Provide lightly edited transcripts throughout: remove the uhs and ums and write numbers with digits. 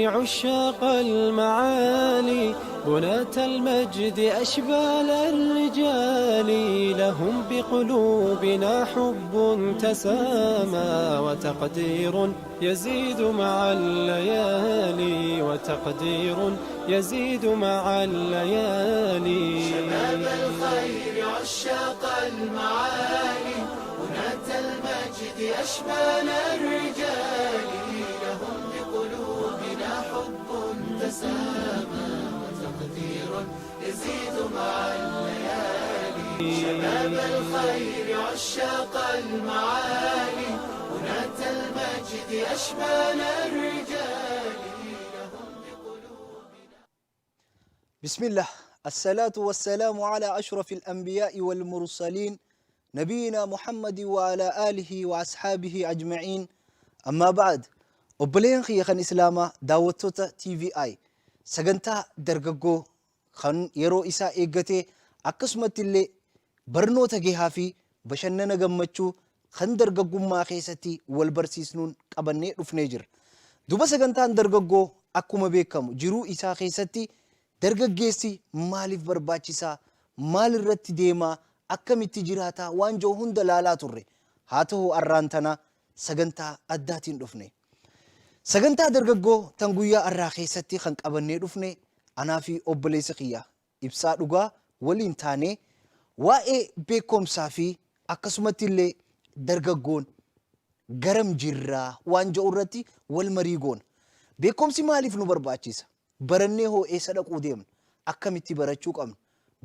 عشاق المعالي بناة المجد أشبال الرجال لهم بقلوبنا حب تسامى وتقدير يزيد مع الليالي وتقدير يزيد مع الليالي. شباب الخير عشاق المعالي بناة المجد أشبال الرجال لهم بقلوبنا حب تسامى وتقدير يزيد مع الليالي. شباب الخير عشاق المعالي بناة المجد أشبال الرجال لهم بقلوبنا. بسم الله، الصلاة والسلام على أشرف الأنبياء والمرسلين نبينا محمد وعلى آله وأصحابه أجمعين. أما بعد، أبلين خيخان إسلاما داوتوتا TVI سجنتا درجو خان يرو إسا إيجته أقسمت اللي برنوتا جيها في بشننا جمتشو خان درجو ما خيستي والبرسيسنون قبني رفنيجر دوبا سجنتا درجو أكما بيكم جرو إسا خيستي dargaggeessi maaliif barbaachisaa, maal irratti deemaa, akkamitti jiraataa waan jiru hunda laalaa turre. Haa ta'u har'aan tana sagantaa addaatiin dhufne. Sagantaa dargaggoo tan guyyaa har'aa keessatti kan qabannee dhufne anaa fi obboleessa kiyya ibsaa dhugaa waliin taanee waa'ee beekumsaa fi akkasumatti illee dargaggoon garam jirraa waan jiru irratti wal marii goona. Beekumsi maaliif nu barbaachisa? barannee hoo eessa dhaquu deemna, akkamitti barachuu qabna.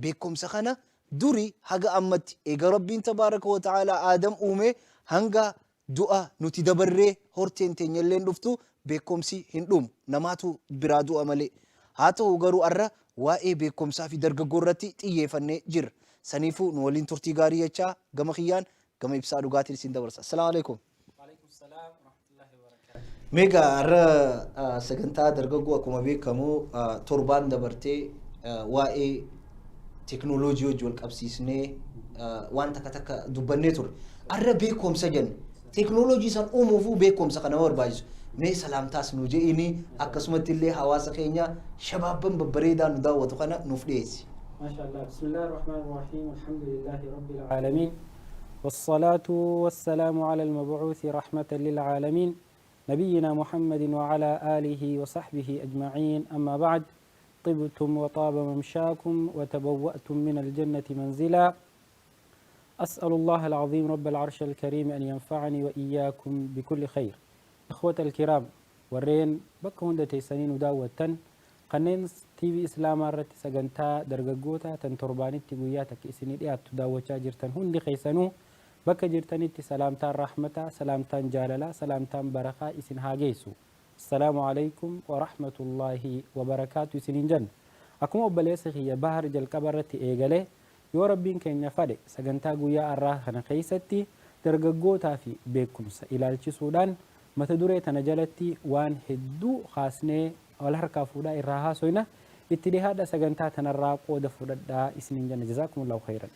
Beekumsa kana duri haga ammatti eega rabbiin tabaaraka wa ta'ala aadam uume hanga du'a nuti dabarree horteen teenya illee dhuftu beekumsi hin dhumu, namaatu biraa du'a malee. Haa ta'u garuu har'a waa'ee beekumsaa fi dargaggoo irratti xiyyeeffannee jirra. Saniifuu nu waliin turtii gaarii jechaa gama kiyyaan gama ibsaa dhugaatiin isin dabarsa. Assalaamu alaikum. Mega har'a sagantaa dargaggoo akkuma beekamu torbaan dabartee waa'ee teknooloojii wajji wal qabsiisnee waan takka dubbannee ture. Har'a beekumsa jenna. Teknooloojii san uumuufuu beekumsa kana barbaachisu. Mee salaamtaas nu je'ini akkasumatti illee hawaasa keenya shabaabban babbareedaa nu daawwatu kana nuuf dhiyeessi. Maashaallah. Bismillahir Rahmaanir Rahiim. Alhamdulillahi Rabbil Aalamiin. والصلاة والسلام على المبعوث رحمة للعالمين نبينا محمد وعلى آله وصحبه أجمعين. أما بعد، طبتم وطاب ممشاكم وتبوأتم من الجنة منزلا. أسأل الله العظيم رب العرش الكريم أن ينفعني وإياكم بكل خير. إخوة الكرام، ورين بكون دتي سنين وداوة قنين TV إسلام رت سجنتا درجوتا تنترباني تجوياتك إسنين إيات تداوة جرتن هندي خيسنو بك جرتنيتي سلامتان رحمة، سلامتان جاللا، سلامتان بركة إسن هاجيسو. السلام عليكم ورحمة الله وبركاته إسنين جن. أكم أبليس هي بحر جل كبرت إيجله يو ربين كن يفرق سجنتا جويا الراح خنا خيستي درجوتا في بكم إلى السودان ما تدوري تنجلتي وان هدو خاصنة ولا حركة فودا الراها سوينا اتجاه سجنتا تنراق ودفودا إسنين جن. جزاكم الله خيرا.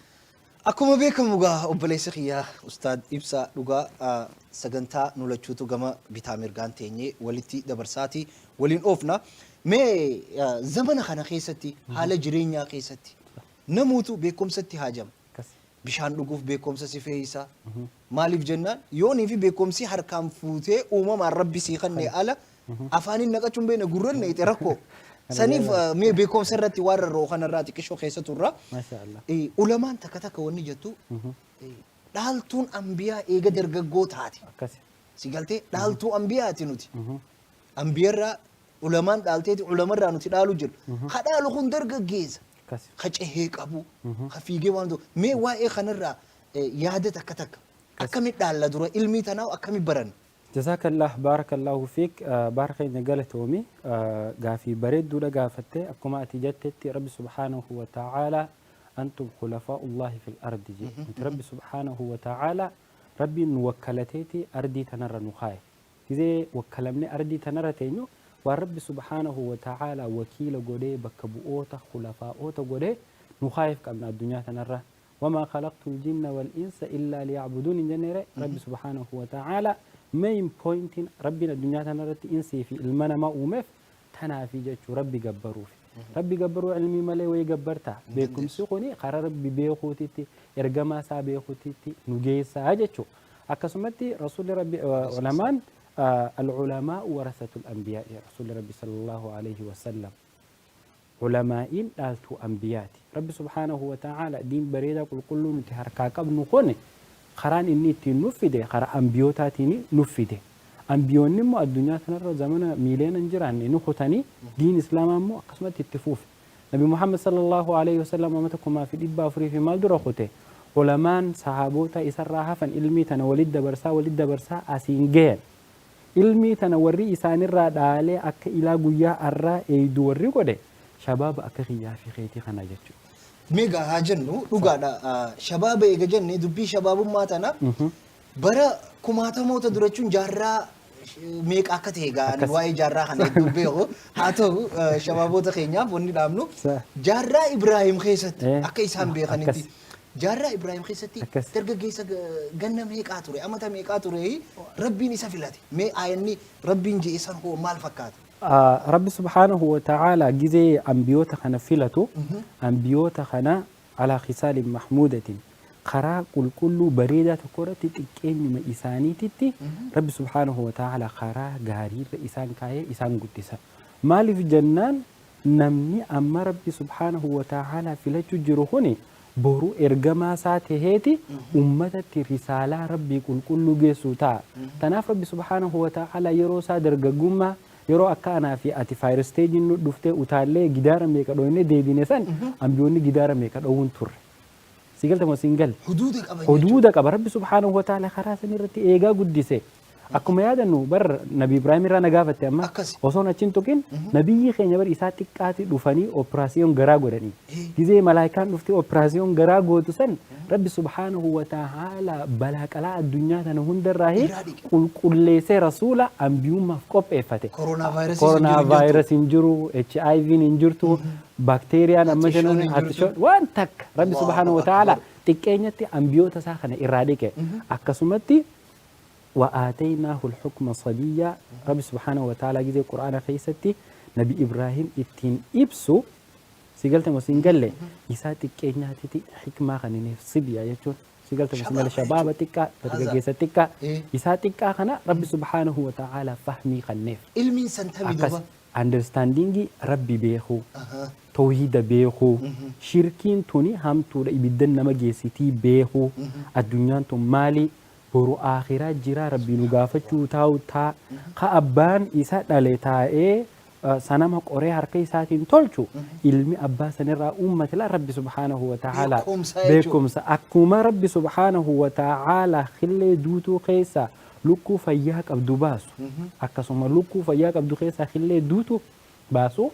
Akkuma beekamu gaa obboleessa kiyyaa Ustaad Ibsaa dhugaa sagantaa nulachuutu gama bitaa mirgaan teenyee walitti dabarsaati waliin oofna. Mee zamana kana keessatti haala jireenyaa keessatti namuutu beekumsatti haajama. Bishaan dhuguuf beekumsa si fe'iisa. Maaliif jennaan yoonii fi beekumsi harkaan fuutee uumamaan rabbi sii kannee ala afaaniin naqachuun beena gurran neete rakkoo. Saniif mee beekumsa irratti waan rarroo kanarraa xiqqishoo keessa turra. Ulamaan takka takka wanni jettu dhaaltuun ambiyaa eega dargaggoo taate. Si galtee dhaaltuu ambiyaati nuti. Ambiyarraa ulamaan dhaalteeti ulamarraa nuti dhaalu jiru. Ha dhaalu kun dargaggeessa. Ha cehee qabu. Ha fiigee waan ta'u. Mee waa'ee kanarraa yaada takka takka akkamitti dhaalla dura ilmii tanaa akkamitti baran. جزاك الله بارك الله فيك. بارك نقلة تومي قافي بريد دولا قافتي أكما أتجتت رب سبحانه وتعالى أنتم خلفاء الله في الأرض جي. رب سبحانه وتعالى ربي نوكلتيتي أردي تنرى نخاي إذا وكلمني أردي تنرى تينو ورب سبحانه وتعالى وكيل قولي بكبؤوتا خلفاءوتا قولي نخايف كمنا الدنيا تنرى وما خلقت الجن والإنس إلا ليعبدون جنرى رب سبحانه وتعالى main point ربنا الدنيا تنرت إنسي في المنا ما أومف tanaafi jechuu rabbi gabbaruuf rabbi gabbaruu ilmii malee way gabbarta beekumsi kuni karaa rabbi beekuutitti ergamaa isaa beekuutitti nu geessaa jechuu akkasumatti rasuulli rabbi ulamaan العلماء ورثة الأنبياء رسول ربي صلى الله عليه وسلم علماء دالتو أنبياء ربي سبحانه وتعالى دين بريدة كل نتحركا قبل نكون خران إني تنفده خرا أنبيوتاتيني نفده أنبيون نمو الدنيا تنرى زمن ميلين انجران إنو ختاني دين إسلام مو قسمة التفوف نبي محمد صلى الله عليه وسلم ومتكما في الإبا فري في مال درخوته علمان صحابوتا إسراها فان إلمي تنولد برسا أسينجين ilmi tana warri isaanirraa dhaalee akka ilaa guyyaa arraa eeydu warri godhe shabaaba akka kiyyaa fi keetii kana jechuudha. Meegaa haa jennu dhugaadha shabaaba eega jenne dubbii shabaabummaa tana bara kumaatamoota durachuun jaarraa meeqa akka ta'e gaanii waa'ee jaarraa kana dubbeeho haa ta'u shabaaboota keenyaaf wanni dhaabnu jaarraa Ibraahim keessatti akka isaan beekanitti jaarraa Ibraahim keessatti dargaggeessa ganna meeqaa ture amata meeqaa ture rabbiin isa filate mee ayanni rabbiin jee isan hoo maal fakkaata rabbi subhanahu wa ta'ala gizee ambiyoota kana filatu ambiyoota kana ala khisaalin mahmuudatin karaa qulqulluu bareedaa tokko irratti xiqqeenyuma isaaniititti rabbi subhanahu wa ta'ala karaa gaariirra isaan kaayee isaan guddisa maaliif jennaan namni amma rabbi subhanahu wa ta'ala filachuu jiru kuni boru ergamaa isaa taheeti ummatatti risaalaa rabbii qulqulluu geessuu ta'a. Tanaaf rabbi subhanahu wa ta'ala yeroo isaa dargaggummaa yeroo akka anaa fi ati fire stage nu dhuftee utaallee gidaara meeqa dhoofne deebine san ambiyoonni gidaara meeqa dhoowwun turre. Sigalta moo singal? Huduuda qaba rabbi subhanahu wa ta'ala karaa san irratti eegaa guddise. Akkuma yaadannu bar nabi Ibrahim irraa nagaafatte amma osoo achiin tuqin nabiyyi keenya bar isaa xiqqaati dhufanii operaasiyoon garaa godhanii gizee malaayikaan dhuftee operaasiyoon garaa gootu san rabbi subhanahu wa ta'ala balaa qalaa addunyaa tana hundarraa qulqulleessee rasuula ambiyummaaf qopheeffate koronaa vaayirasiin jiru HIV hin jirtu bakteeriyaan amma jiran waan takka rabbi subhanahu wa ta'ala xiqqeenyatti ambiyoota isaa kana irraa dhiqe akkasumatti وآتيناه الحكم صبيا رب سبحانه وتعالى جزء القرآن خيستي نبي إبراهيم اتين إبسو سيقلت مسنجل يساتي كيناتي حكمة خنيني صبيا يجون سيقلت مسنجل شباب تكا ترجع تكا يساتي كا خنا رب سبحانه وتعالى فهمي خنيف علمي سنتمي دوبا understanding ربي بيخو توحيد بيخو شركين توني هم تولا يبدن نما جيسيتي بيخو الدنيا توم مالي boru akhiraa jira rabbi nu gaafachuu taa'u taa ka abbaan isa dhale taa'ee sanama qoree harka isaatiin tolchu ilmi abbaa sanirraa uummatila rabbi subhanahu wa ta'ala beekumsa akkuma rabbi subhanahu wa ta'ala khillee duutuu keessa lukkuu fayyaa qabdu baasu akkasuma lukkuu fayyaa qabdu keessa khillee duutuu baasu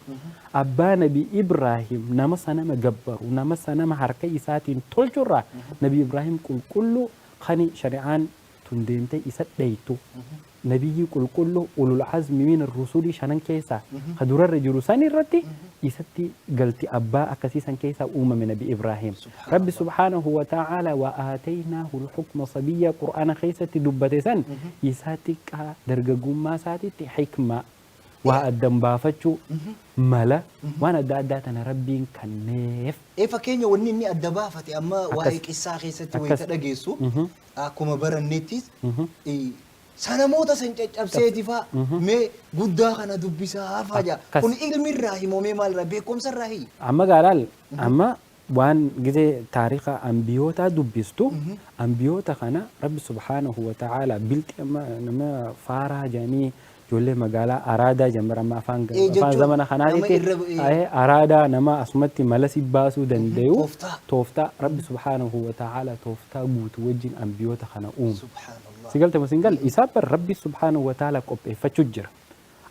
abbaa nabi Ibrahim nama sanama gabbaru nama sanama harka isaatiin tolchurraa nabi Ibrahim qulqulluu خني شريعان تندمتي يسديتو نبي كل كله أولو العزم من الرسول شنن كيسا خدور الرجل ساني الرتي يسدي قلتي أبا أكسيسا كيسا من نبي إبراهيم رب سبحانه وتعالى وآتيناه الحكم صبيا قرآن خيسة دبتي سن يساتك درجة ما ساتي حكمة وأدم بافتشو ملا وانا داتنا ربي كنيف فكينيا ونيني الدبافتي أما وايك إساقي ستي ويتدقيسو أكما برنيتيس سنموتا سنجج أبسيتي فا مي قدا خنا دبسا فاجا كون علم الراهي مومي مال ربيكم سراهي أما قالال أما وان جزء تاريخ أنبيوتا دبستو أنبيوتا خنا رب سبحانه وتعالى بلت أما فارا جاني جولة مقالة أرادا جمبر ما فان زمان خنادي أرادا نما أسمتي ملسي باسو دنديو توفتا رب سبحانه وتعالى توفتا قوت وجين أنبيوت خنا سبحان الله سيقلت مسنقل إسابر رب سبحانه وتعالى قبئ فچجر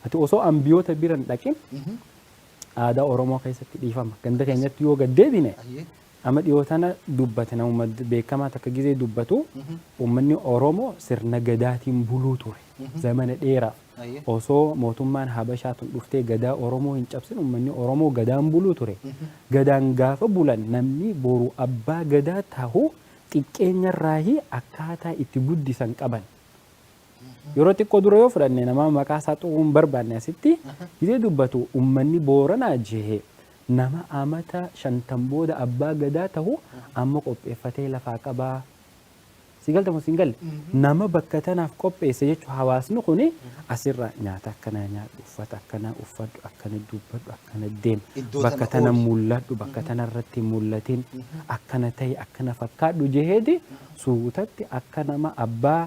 أتو أصو أنبيوت بيرن لكن آدا أورمو خيستي ديفام كندك ينت يوغا ديبيني أما ديوتانا دوبتنا ومد بيكما تكجيزي دوبتو ومني أورمو سرنا قداتي مبلوتوري زمان الإيرا osoo mootummaan habashaatu dhuftee gadaa oromoo hin cabsin ummanni oromoo gadaan buluu ture gadaan gaafa bulan namni boru abbaa gadaa tahu xiqqeenyarraahi akkaataa itti guddisan qaban yeroo xiqqoo dura yoo fudhanne nama maqaa isaa xuquun barbaanne asitti gizee dubbatu ummanni Booranaa jehee nama amata 50 booda abbaa gadaa ta'u amma qopheeffatee lafaa qabaa. Sigalta moo singalle nama bakka tanaaf qopheesse jechuun hawaasni kuni asirra nyaata akkanaa nyaadhu, uffata akkanaa uffadhu, akkana dubbadhu, akkana deemu, bakka tana mul'adhu, bakka tana irratti mul'atin, akkana ta'e, akkana fakkaadhu jeheeti suutatti akka nama abbaa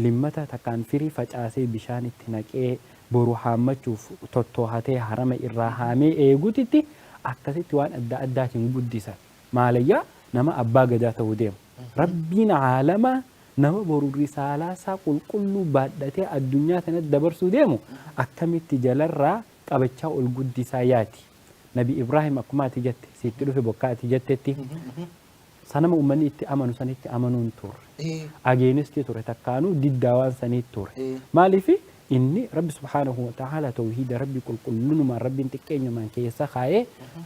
limmata takkaan firii facaasee bishaan itti naqee boru haammachuuf tottoohatee harama irraa haamee eegutitti akkasitti waan adda addaatiin guddisan. Maalayyaa nama abbaa gadaa ta'uu deemu. Rabbiin caalama nama boru risaalaa isaa qulqulluu baadhatee addunyaa sanatti dabarsuu deemu akkamitti jalarraa qabachaa ol guddisaa yaati. Nabi Ibrahim akkuma ati jette sitti dhufe bokkaa ati jettetti sanama uummanni itti amanu sanitti amanuun turre. Ageenistii ture takkaanuu diddaa waan saniitti ture. Maaliif inni Rabbi subhaanahu wa ta'ala tawhiida Rabbi qulqullunumaan Rabbiin xiqqeenyumaan keessa kaayee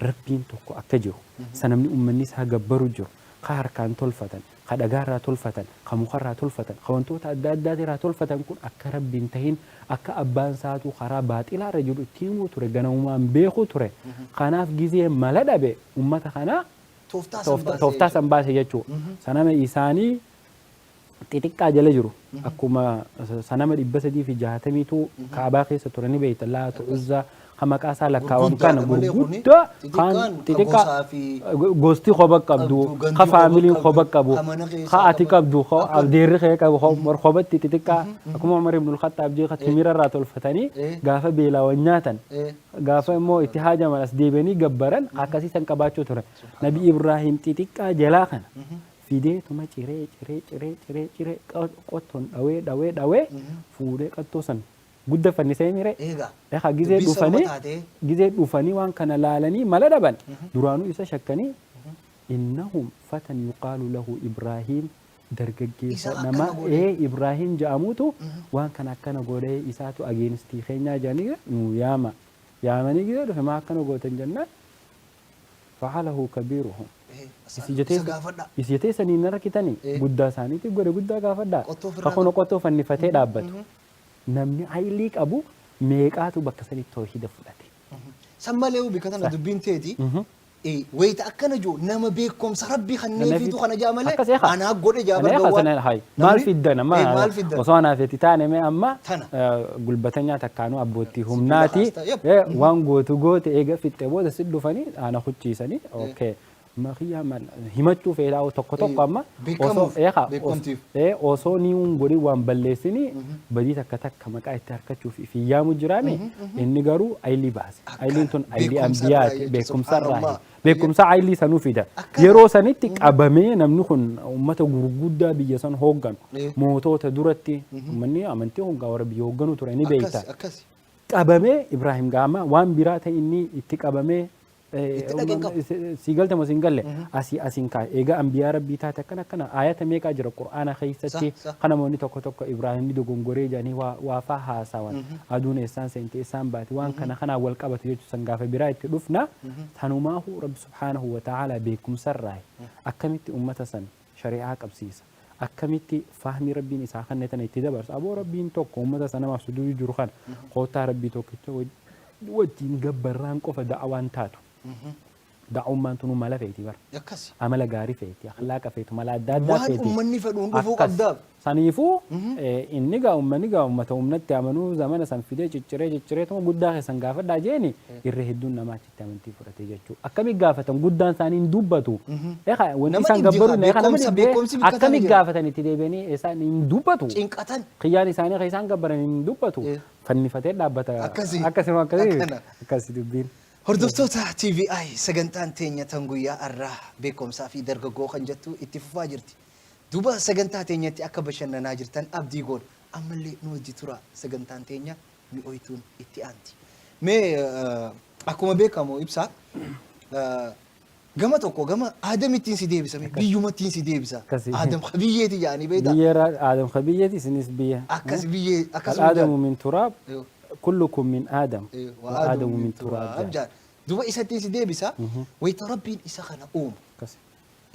Rabbiin tokko akka jiru sanamni uummanni isaa gabbaru jiru. Ka harkaan tolfatan, ka dhagaarraa tolfatan, ka mukarraa tolfatan, ka wantoota adda addaatirraa tolfatan kun akka Rabbiin tahin akka abbaan isaatu karaa baaxilaarra jiru itti himuu ture ganamumaan beekuu ture. Kanaaf gizee mala dhabe ummata kanaa tooftaa san baase jechuudha. Sanama isaanii xixiqqaa jala jiru akkuma sanama 360tu kaabaa keessa turanii beeytan laatu uzza hamaqaa isaa lakkaawwan kana gurguddaa kan xixiqqaa gosti qoba qabdu ka faamiliin qoba qabu ka ati qabdu abdeerri kee qabu qobatti xixiqqaa akkuma Umar ibn al-Khattab jee timira irraa tolfatanii gaafa beelaawan nyaatan gaafa immoo itti haajaman as deebianii gabbaran akkasiisan qabaachuu ture. Nabi Ibrahim xixiqqaa jalaa kana fideetuma ciree qottoon dhawee fuudhee qattoo san gudda fannisee mire eega gizee dhufanii waan kana laalanii mala dhaban duraanuu isa shakkanii innahum fatan yuqaalu lahu Ibrahim dargaggeessa nama Ibrahim jedhamutu waan kana akkana godhee isaatu ageenistii keenyaa jedhanii nu yaamanii gizee dhufe maa akkana gootan jennaan facalahu kabiiruhum isi jetee saniin rakkitanii guddaa isaaniiti godhe guddaa gaafadhaa ka kono qottoo fannifatee dhaabbatu. Namni haylii qabu meeqaatu bakka sanitti tawhiida fudhate. Sammalee bika tana dubbiin teeti wayita akkana jiru nama beekumsa Rabbii kanneen fiitu kana jaa malee anaa godhe jaa barbaawwan. Maal fiddana osoo anaafeeti taane mee amma gulbata nyaata akkaanuu abbootii humnaati waan gootu goote eega fixxee booda si dhufanii ana hucciisanii Maria mal himachuu feedaa tokko amma osoo ni godhi waan balleessini badii takka maqaa itti harkachuuf fiyyaamu jiraame inni garuu aylii baase. Ayliin tun aylii ambiyaati beekumsarraa beekumsa aylii sanuu fida. Yeroo sanitti qabamee namni kun uummata gurguddaa biyya san hoogganu mootota duratti uummanni amantii hoggaa warra biyya hoogganuu ture ni beekta. Qabamee Ibrahim gaama waan biraa ta'e inni itti qabamee sigalta moo singalle asiin kaa eega ambiyaa rabbii taate akkana ayata meeqaa jira qur'aana keessatti kana moonni tokko Ibrahim dogongoree jedhanii waa faa haasawan aduun eessaan seente eessaan baate waan kana wal qabatu jechuun gaafa biraa itti dhufna tanumaahu Rabbi subhaanahu wa ta'ala beekumsarraa akkamitti ummata san shari'aa qabsiisa akkamitti fahmi rabbiin isaa kanneen itti dabarsa aboo rabbiin tokko ummata sanamaaf suduu jiru kan qotaa rabbii tokkicha wajjin gabbarraan qofa da'awaan taatu. Da'ummaan tunu mala feeti bar. Amala gaarii feeti, akhlaaqa feetu, mala adda addaa feeti. Waan uummanni fedhuun dhufuu qabdaa. Saniifuu inni uummanni uummata humnatti amanuu zamana san fidee cicciree tuma guddaa keessan gaafadhaa jeeni irra hedduun namaa achitti amantii fudhatee jechuudha. Akkamitti gaafatan guddaan isaanii hin dubbatu. Wanti isaan gabbaru akkamitti gaafatan itti deebi'anii isaan hin dubbatu. Cinqatan. Kiyyaan isaanii kan isaan gabbaran hin dubbatu. Fannifatee dhaabbata. Akkasii dubbiin. Hordoftoota TVI sagantaan teenya tan guyyaa har'aa beekumsaa fi dargaggoo kan jettu itti fufaa jirti. Duuba sagantaa teenyatti akka bashannanaa jirtan abdii goon ammallee nu wajji tura sagantaan teenya mi'ooytuun itti aanti. Mee akkuma beekamu ibsaa gama tokko gama aadamittiin si deebisa biyyumattiin si deebisa. Aadam khabiyyeeti jedhanii beektaa. Biyyeera aadam khabiyyeeti isinis biyya. Akkas biyyee akkas. Aadamu min turaab. كلكم من آدم وآدم من تراب. دوبا إسا تيسي دي بسا ويتا ربين إسا خنا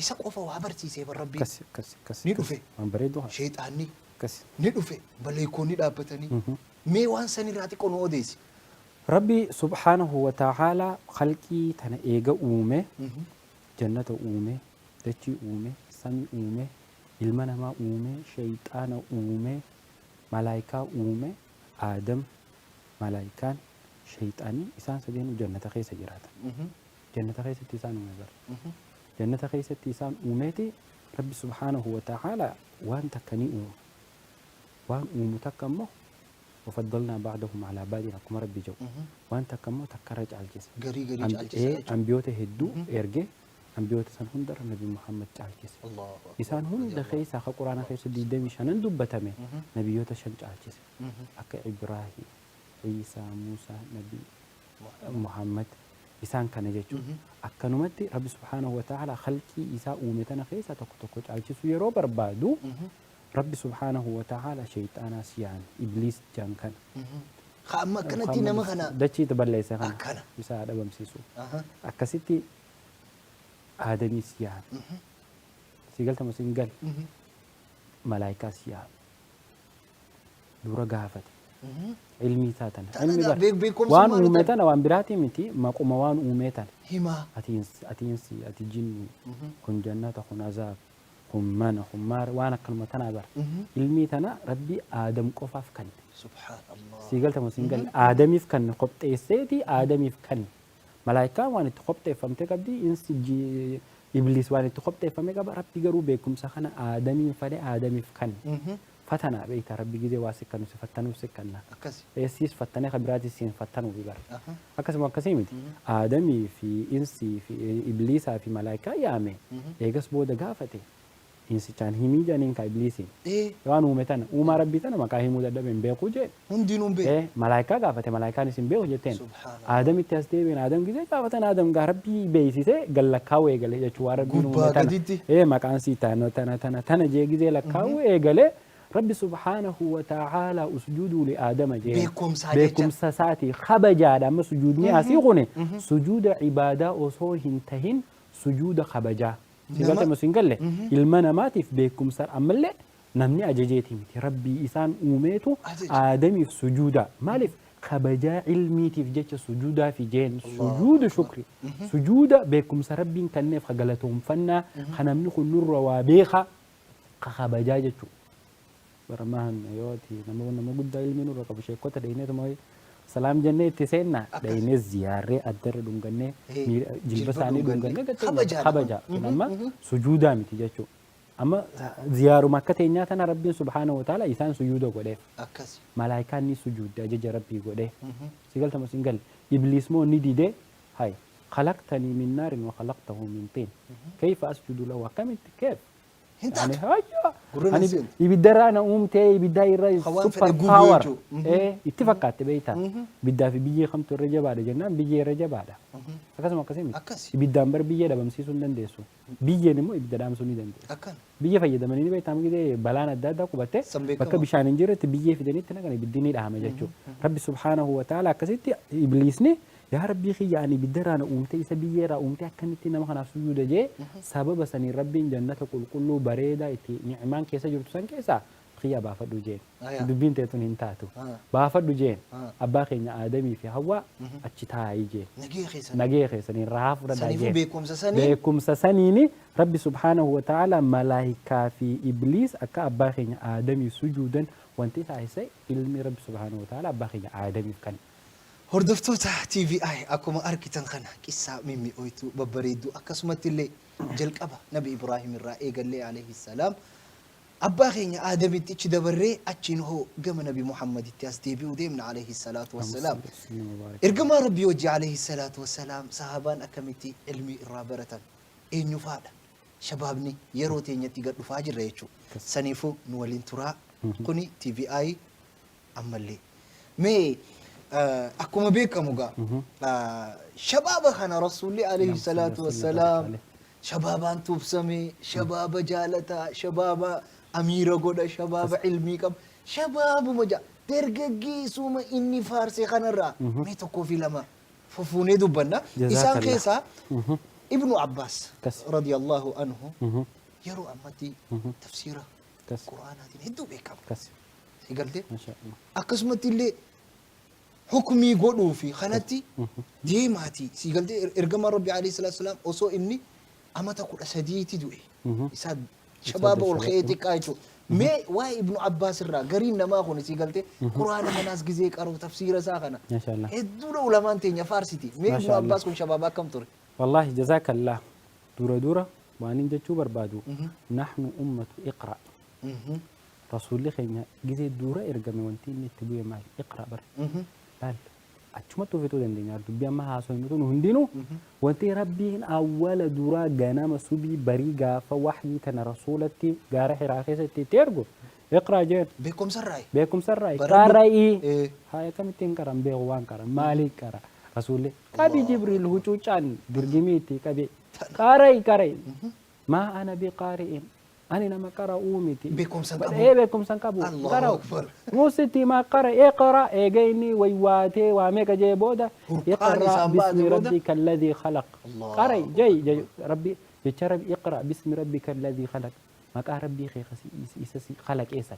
إسا قوفا وعبرتي سيبا ربين كسي نيرو في من بريدوها شيطاني akkasi. Ni dhufe maleekoonni dhaabbatanii mee waan san irraa xiqqoo nu odeessi. Rabbi subhaanahu wa ta'aalaa khalqii tana eega uume jannata uume dachii uume samii uume ilma namaa uume shayxaana uume malaayikaa uume aadam malaayikaan shayxaanii isaan sadeenu jannata keessa jiraatan. Jannata keessatti isaan uume bara. Jannata keessatti isaan uumeeti Rabbi subhaanahu wa ta'aalaa waan takka ni uume. Waan uumu takka immoo وفضلنا بعضهم على بعض كما ربي جو وانت كم تكرج على الجسم غري جالجس أنبيوته هدو إرجع أنبيوته سنهندر النبي محمد جالجس الله إنسان هون دخيل ساق القرآن خيس دي مشان ندب بتمه نبيوته شن جالجس أك إبراهيم عيسى موسى نبي محمد إنسان كان يجوا أكنومتي رب سبحانه وتعالى خلقي إنسان أمتنا خيس تك جالجس ويرو بربادو رب سبحانه وتعالى شيطان سيان إبليس جان كان خامة كانت نما خنا دشي تبلي سخنا أكنا مساعدة بمسيسو أكسيتي آدمي سيان سيقلت مسنقل ملايكة سيان دورة قافت علمي تاتن علمي وان أوميتان وان براتي متي ما قوم وان أوميتان هما أتينسي أتجن كن جنات كن عذاب خمان خمار وانا كلمة تنابر علمي تنا ربي آدم قفاف كان سبحان الله سيقلت مسنقل آدمي فكان قبط إيسيتي آدمي فكان ملايكا وانا تقبط إفهمتك بدي إنسي إبليس وانا تقبط إفهمتك ربي قروا بيكم سخنا آدمي فلي آدمي فكان فتنا بيت ربي جدي واسك كانوا سفتنوا سكنا أكسي إيسيس فتنا خبراتي سين فتنوا بيبر أكسي ما كسيمتي آدمي في إنسي في إبليس في ملايكا يامي إيجاس بودا قافتي إنسي كان همي جانين كإبليسي وان أومتنا وما ربي تنا ما كاهي مودا دبن بيقو جي هندينون بي ملايكا قافته ملايكا نسين بيقو جتين سبحان آدم التاسدي بين آدم جزء قافتنا آدم قاربي بيسيسه قال لك كاوي قال لي جوار ربي قبا ما كان سي تانا جي جزء لك كاوي قال ربي سبحانه وتعالى أسجدوا لآدم جي بكم ساتي خبجا دام سجود مي أسيغوني سجود عبادة أصول هنتهن سجود خبجا سيقولت مسنقل له المنا ماتف بكم سر أمله نمني أججيتي متي ربي إسان أوميتو آدمي في سجودا مالف خبجا علمي تفجج سجودا في جين سجود شكري سجودا بكم سر ربي كنف خجلتهم فنا خنمني خنور وابيخا خبجا جتو برماهن يوتي نمو قد علمي نور قبل شيء كوتا دينه تماي سلام جنة تسينا دينه زيارة أدر دونغنة جلبساني دونغنة خبجا نما سجودا متجاچو أما زيارة مكة تينيا تنا ربي سبحانه وتعالى إنسان سجودا قده ملاك ني سجود أجج ربي قده سيقول تما سيقول إبليس مو ندي ده هاي خلقتني من نار وخلقته من طين كيف أسجد له وكم كيف يعني هايا يعني يبدأ أنا أمتى يبدأ يرى سوبر باور اتفقت بيتا بدأ في بيجي خمسة رجع بعد جنان بيجي رجع بعد أكاسم أكاسم يبدأ أمبر بيجي ده بمسي سندن ديسو بيجي نمو يبدأ دام سندن ديسو بيجي فيدا مني بيت عم كده بلان الدادا كوبته بكا بيشان إنجرة بيجي في دنيا تنا كان يبديني الأهم جاتشو ربي سبحانه وتعالى كسيت إبليسني يا ربي خي يعني بدر أنا أمتى يسبيجي را أمتى أكنتي نما خنا سجود جي سبب سني ربي جنة كل بريدة إتي نعمان كيسا جرت سان كيسا خيا بافدو جين دبين تيتون هنتاتو بافدو جين أباخي آدمي في هوا أشتها يجي نجيه سني راف ردا جين بكم سسنيني ربي سبحانه وتعالى ملائكة في إبليس أكا أباخي آدمي سجودا وانتي تعيسي علمي ربي سبحانه وتعالى أباخي آدمي كان hordoftoota TVI akkuma argitan kana qissaa mimmi'ooytu babbareeddu akkasumatti illee jalqaba nabi Ibraahim irraa eegallee alayhi salaam abbaa keenya aadamitti ichi dabarree achiin hoo gama nabi Muhammaditti as deebi'uu deemna alayhi salaatu wassalaam ergamaa rabbii wajji alayhi salaatu wassalaam sahabaan akkamitti ilmii irraa baratan eenyu faadha shabaabni yeroo teenyatti gad dhufaa jirra jechuudha saniifuu nu waliin turaa kuni TVI ammallee mee أكما بيك أموجا شباب خنا رسول عليه الصلاة والسلام شباب أنتو بسمي شباب جالتا شباب أميرة قودا شباب علمي كم شباب مجا ترجعي سوما إني فارسي خنا را ميتوكو في لما ففوني دوبنا إسان كيسا ابن عباس رضي الله عنه يرو أمتي تفسيره quraanaatiin hedduu beekama كس si galtee ما شاء الله akkasumatti illee hukumii godhuu fi kanatti deemaati si galtee ergama rabbi alayhi salatu wasalam osoo inni amata 13 du'e isa shabaaba ol khayee xiqqaa jechuudha mee waa'ee ibnu abbaas irraa gariin namaa kun si galtee quraana kanaas gizee qaruu tafsiira isaa kana ما شاء الله hedduudha ulamaan teenya faarsiti mee ibnu abbaas kun shabaaba akkam ture والله جزاك الله دورة دورة وانين جتشو بربادو نحن أمة اقرأ رسول الله خينا جزء دورة إرجع وانتين نتبوي مال اقرأ بر قال أشمت في تو دندين دبي ما هاسون متون هندينو وانتي ربين أول دورة جانا مسوبي بريجا فوحي تنا رسولتي جارح راخيستي تيرجو اقرأ جد beekum sarraay بكم سرعي برضو. كارعي إيه. هاي كم تنكرم بيغوان كرم مالك كرم رسول الله كابي جبريل هجوجان درجميتي كابي كاري ما أنا بقارئ أنا نما قرأ أوميتي beekumsan qabu إيه بكم سنكبو الله قرأ أكبر. موسيتي ما قرأ اقرأ إيجيني ويواتي واميك جيبودا قرآن اقرأ سامبا باسم جيبودا. ربك الذي خلق الله قرأ جاي ربي يتشرب اقرأ باسم ربك الذي خلق ما قال ربي خي خسي خلق إيسا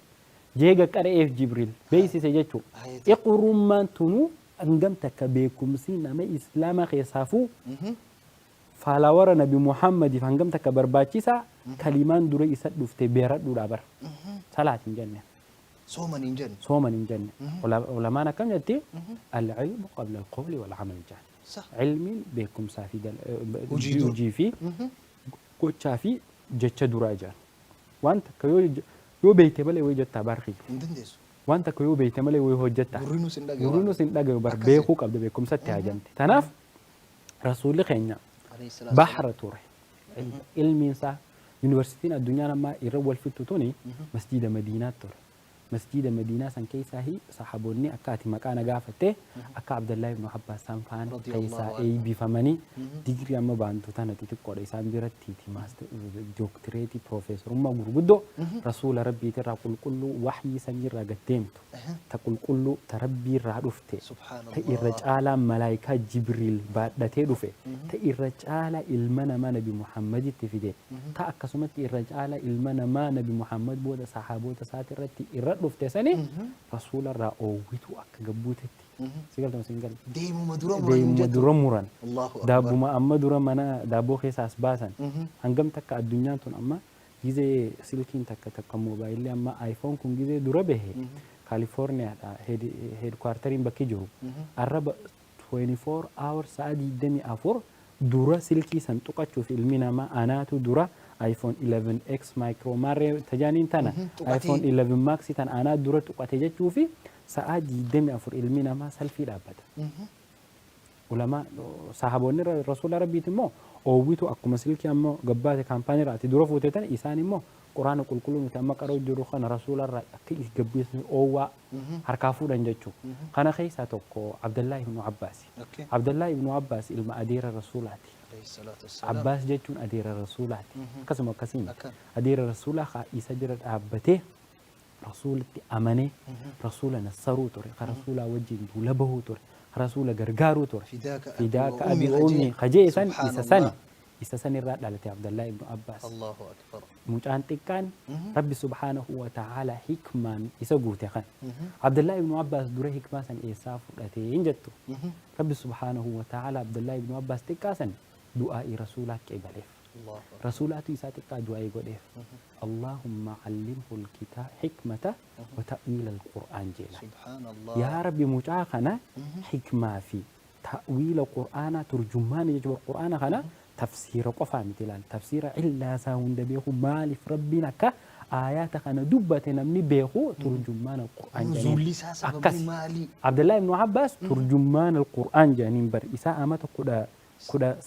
جيجا قرأ إيه جبريل بيسي سيجتشو آية. اقروا ما تنو أنجمتك بكم سينا ما إسلام خيسافو فالورا نبي محمد فانجمتك برباچيسا كلمان دري إسد دفت بيرد دابر صلاة جنة sooman hin jenne صوما جنة علماء كم جتي العلم قبل القول والعمل جان صح علم بكم سافي وجيدو. وجي في كوتشافي جتش دراجان وانت كيو بيت بلا ويجت بارخي hin dandeessu وانت كيو بيت بلا ويهجت gurrinus hin dhagaye يقولون سن دغ بر بيخو قبل بكم ستة جنت تناف رسول خينا alayhi salaatu بحر توري علمي سا يونيفرسيتي الدنيا لما يرول في توتوني مسجد مدينة تور مسجد مدينة سان كيسا هي صحابوني أكاتي مكان غافته أكا عبد الله بن عباس سان فان رضي كيسا الله أي بفمني ديجري أما بانتو تانا تتقول إسان برتي تي ماستر دكتوريتي بروفيسور ما غربدو رسول ربي ترى كل وحي سنجر قدمتو تقول كل تربي رادفته subhaan تإرجال ملائكة جبريل بعدته دفه تإرجال إلمنا ما نبي محمد تفيده تأكسمت إرجال إلمنا ما نبي محمد بود صحابه تساترتي إردفته سنة رسول الله أويتو أكجبوتتي سيقول تما سيقول deemuma dura muran hin ديم jettu درموران allahu دابو akbar ما أما درم أنا دابو خيس أسباسا هنگم تك الدنيا تون أما جزء سلكين تك موبايل أما آيفون كون جزء دربه كاليفورنيا هيد كوارترين بكيجو الرب 24 hours ساعدي دمي أفور دورا سلكي سنتوقع في المينا ما أنا تو دورا ايفون 11 اكس مايكرو ماري تجانين تانا ايفون 11 ماكس تان انا دورا توقع تجي ساعدي دمي أفور المينا ما سلفي لابد علماء صحابوني رسول ربي تمو اوبيتو اكو مسلكي امو غبات كامباني راتي دورا فوتتن إساني مو قرآن كل كلهم تما قرأ جرو خان رسول الله أكيد جبيس أووا حركافو دنجتشو خان خيسة توكو عبد الله بن عباس عبد الله بن عباس إلما أدير الرسولاتي alayhi salaatu wassalaam عباس جتون أدير الرسولاتي قسم وقسم أدير الرسول خا يسجر أبته رسولتي أمانة رسول نصرو توري رسول وجه دولبه توري رسول غرغارو توري فداك أبي أمي خجيسا إسساني الراد على عبد الله بن عباس الله أكبر مجانتكان ربي سبحانه وتعالى حكمان يسقوت يا خان عبد الله بن عباس دوره حكمة سن إيساف رأتي إنجتو ربي سبحانه وتعالى عبد الله بن عباس تكاسن دعاء رسولك إبليف رسولات يساتك دعاء إبليف اللهم علمه الكتاب حكمة وتأويل القرآن جيلا سبحان الله يا ربي مجاخنا حكمة في تأويل القرآن ترجمان يجب القرآن خنا تفسير قفا مثلا تفسير إلا ساوند بيخو مالف ربنا ك آيات خنا دبة نمني بيخو ترجمان القرآن نزولي ساسا مالي عبد الله بن عباس ترجمان القرآن جانين بر إساء أمات كدا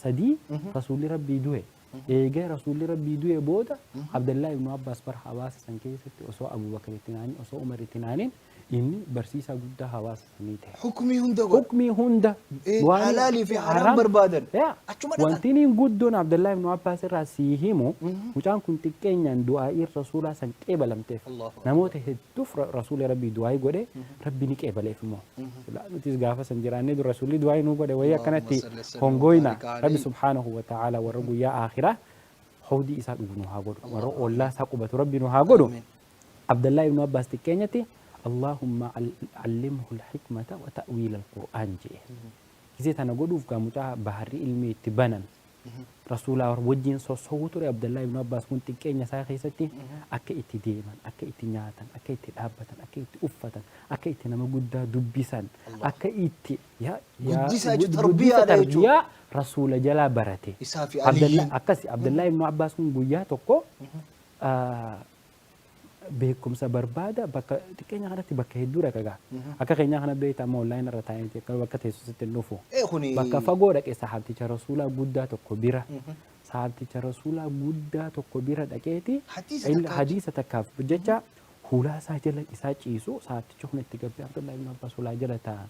سدي رسول ربي دوه إيجا رسول ربي دوه بودا عبد الله بن عباس بر حواس سنكيسة أسو أبو بكر التناني أسو عمر التناني إني برسيسا قد حواس سنيته حكمي هندا حلالي في حرام بربادن وانتيني قدون عبد الله بن عباس راسيهمو وكان كنت كينيان دعاء الرسول سن قبلم تف نموت هدف رسول ربي دعاء قده ربي نك قبل فمو لا نتيز غافا سنجراني دو رسول دعاء نو قده ويا كانت هونغوينا ربي سبحانه وتعالى ورغو يا آخرة حودي إساء ابنو هاقود ورغو الله ساقبت ربي نو هاقودو عبد الله بن عباس تكينيتي اللهم علمه الحكمة وتأويل القرآن جي كذا أنا قدوف كمجا بحري علمي تبنن رسول الله وجين صوتوري عبد الله بن عباس كنت كينيا ساخيستي أكيد ديما أكيد نياتن أكيد أبتن أكيد أفتن أكيد نما قدا دبيسان أكيد يا تربية رسول جلا برتي عبد الله بن عباس كن قويا توكو beekum sa barbada bakka tikenya kanatti bakka hedduu dhaqaga akka keenya kana beeyta amma online irra taa'ee akka bakka teessusitti nufu bakka fagoo dhaqee sahaabticha rasuulaa guddaa tokko bira sahaabticha rasuulaa guddaa tokko bira dhaqeeti hadiisa takkaaf jecha hulaa isaa jala isaa ciisu sahaabtichi kun itti gabbee Abdullah ibn Abbas hulaa jala ta'a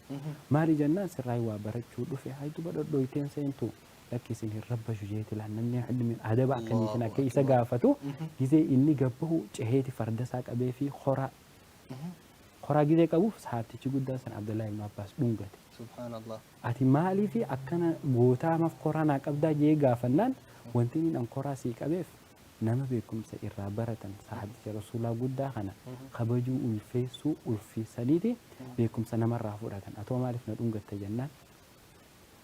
maali jennaan sirraa waa barachuu dhufe haytu badhodhoyteen seentu لكن سنين رب شجيت لأنني عندي من أدب أكنيتنا كي سقافته جزء إني جبه جهيت فردساك أبي في خرا جزء كابوف صحابتي تقول داسن عبد الله بن عباس بونجت سبحان الله أتي مالي في أكنا بوتا ما في قرانا كبدا جيجا فنان وانتني أن قرا سيك أبيف نما بيكم سيرا برة صحابتي رسول الله قد خنا خبجوا الفيسو الفي سنيدي بيكم سنما رافورة أتوا مالف ندونجت تجنن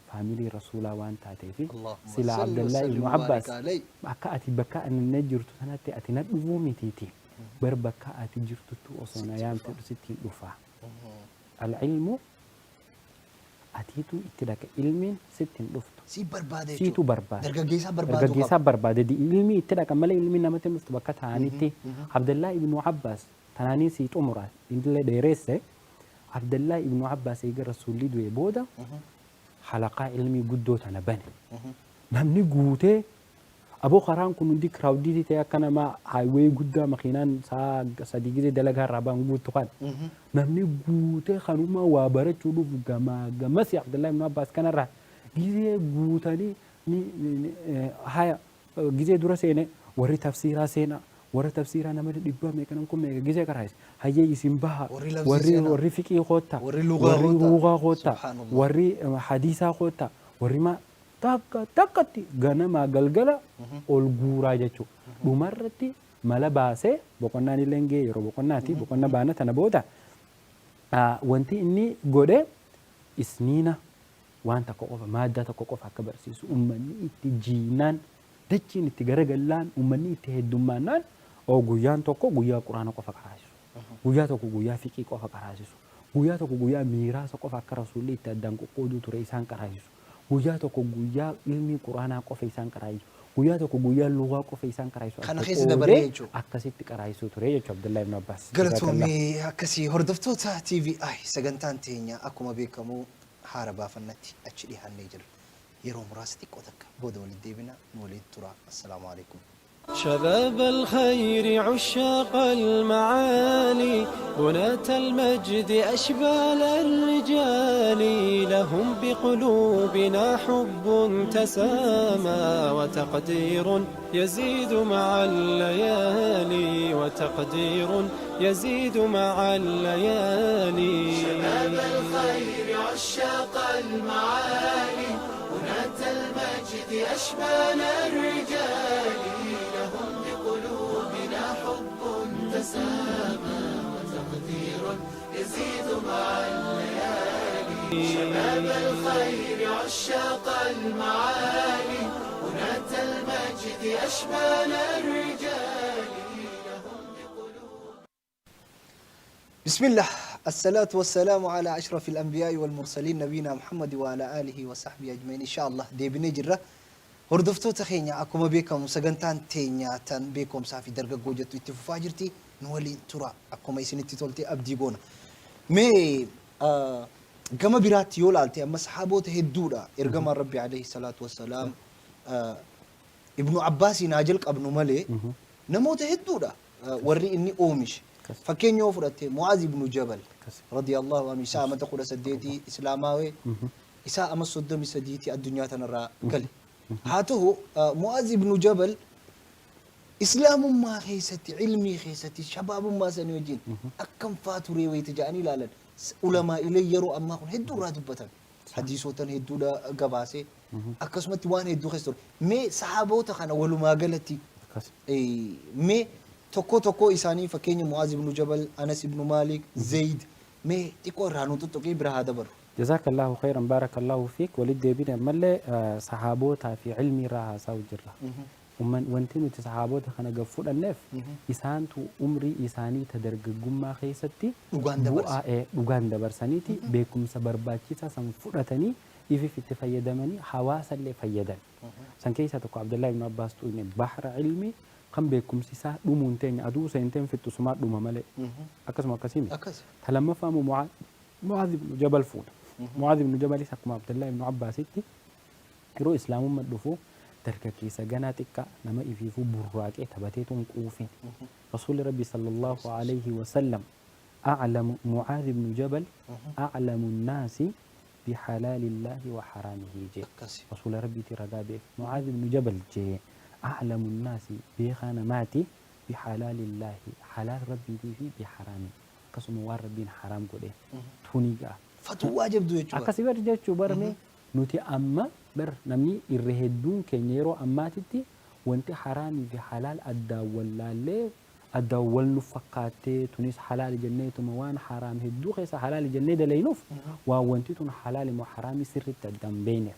فاميلي رسول الله وان تاتي سلا عبد الله بن عباس بكا اتي بكا ان نجرت سنتي اتي ندوو ميتيتي بر بكا اتي جرت تو اصلا يام 60 دفا العلم اتيتو اتدك علم 60 دفت سي برباده سيتو برباد درجيسا برباد دي علمي اتدك مال علمي نمت مستبكا تانيتي عبد الله بن عباس تناني سي عمره اندل ديرسه عبد الله بن عباس يجي رسول الله دو يبودا حلقة علمي قدوت أنا بني نمني قوته أبو خران كن ندي كراودي تيا كان ما هايوي قدا مخينان صديقي دلقها رابان قوت تقال نمني قوته خنوما وابرة شلوف جما سي عبد الله بن عباس كان راه جزء قوتني هاي جزء دراسينه وري تفسيرا سينا ورا تفسيرا نمر دبا ميكنكم ميغا جزء كرايس هاي يسمبها وري فقه خوتا وري لغة خوتا وري حديثا خوتا وري ما تاكتي غنا ما غلغلا اول غورا جچو دمرتي مالا باسه بوكنا ني لنگي يرو بوكناتي بوكنا بانا تنبوتا وانتي اني غودي اسنينا وانت كوفا ماده تكوفا كبرسيس امني تجينان دچين تغرغلان امني تهدمانان او غيان توكو غيا قران كوفا كراسيس غيا توكو غيا فقه كوفا كراسيس غيا توكو غيا ميراث كوفا كرسولي تدانكو قودو تريسان كراسيس غيا توكو غيا علمي قران كوفا يسان كرايس غيا توكو غيا لغه كوفا يسان كرايس كان خيس دبريجو اكاسيت كرايسو تريجو عبد الله بن عباس قلتومي اكاسي هردفتوتا تي في اي سغنتان تينيا اكوما بيكمو حاربا فنتي اتشدي هنيجر يروم راستي قوتك بودو ولديبنا نولد ترى السلام عليكم شباب الخير عشاق المعالي بناة المجد أشبال الرجال لهم بقلوبنا حب تسامى وتقدير يزيد مع الليالي وتقدير يزيد مع الليالي شباب الخير عشاق المعالي بناة المجد أشبال الرجال لهم بقلوبنا حب تسامى وتقدير يزيد مع الليالي شباب الخير عشاق المعالي بناة المجد أشبال الرجال لهم بقلوب بسم الله الصلاة والسلام على أشرف الأنبياء والمرسلين نبينا محمد وعلى آله وصحبه أجمعين إن شاء الله دي بنجرة هردفتو تخينيا أكما بيكم سجنتان تينيا تان بيكم سافي درجة جوجة اتفاجرتي نولي ترى أكما يسنتي تولتي أبدي بونا مي كما برات يولالتي أما صحابو تهدودا إرجم الرب عليه الصلاة والسلام ابن عباس ناجلك ابن ملي نمو تهدودا وري إني أومش فكين يوفرت معاذ بن جبل رضي الله عنه إساء ما تقول سديتي إسلاماوي إساء ما صدم سديتي الدنيا تنرى قال هاته معاذ بن جبل إسلام ما خيستي علمي خيستي شباب ما سنوجين أكم فاتوري ويتجاني لالا علماء إلي يرو أما كن هدو راتبتا حديثوتن هدو دا قباسي أكسمت وان هدو خيستور مي صحابوتا خانا ولو ما قالتي مي tokko isaanii fakkeenya Mu'aaz ibnu Jabal, Anas ibnu Maalik, Zayd mee xiqqoo irraa nu tuttuqii bira haa dabaru. جزاك الله خيرا بارك الله فيك ولد بنا ملة صحابوتها في علمي راها ساو جرا ومن وانتين صحابوتها خنا قفول النف إسان تو عمري إساني تدرج جمّا خيستي وغان دبرسانيتي بكم سبرباكيتا سنفرتني يفي في تفيدمني حواس اللي فيدن سنكيسة تقو عبد الله بن عباس تقول بحر علمي كم بكم سيسا دومونتين أدو سنتين في التسمات دوما ملء أكس ما كسيمي فلما فهموا معاذ بن جبل فون معاذ بن جبل سكما عبد الله بن عباس يرو إسلام مدفو ترككي سجناتك نما يفيفو براك تبتيتم قوفين رسول ربي صلى الله عليه وسلم أعلم معاذ بن جبل أعلم الناس بحلال الله وحرامه جي رسول ربي ترغابي معاذ بن جبل جي أعلم الناس بخانا ماتي بحلال الله حلال ربي في بحرامه كسم وار ربين حرام قده تونيغا فتو واجب دو يجوا أكاسي برجع برمي نوتي أما بر نمي الرهدون كنيرو أماتتي وانت حرامي في حلال الدول نفقاتي تونس حلال جنة موان حرام هدو خيس حلال جنة دلينوف وانتي تون حلال وحرامي سر الدم بينه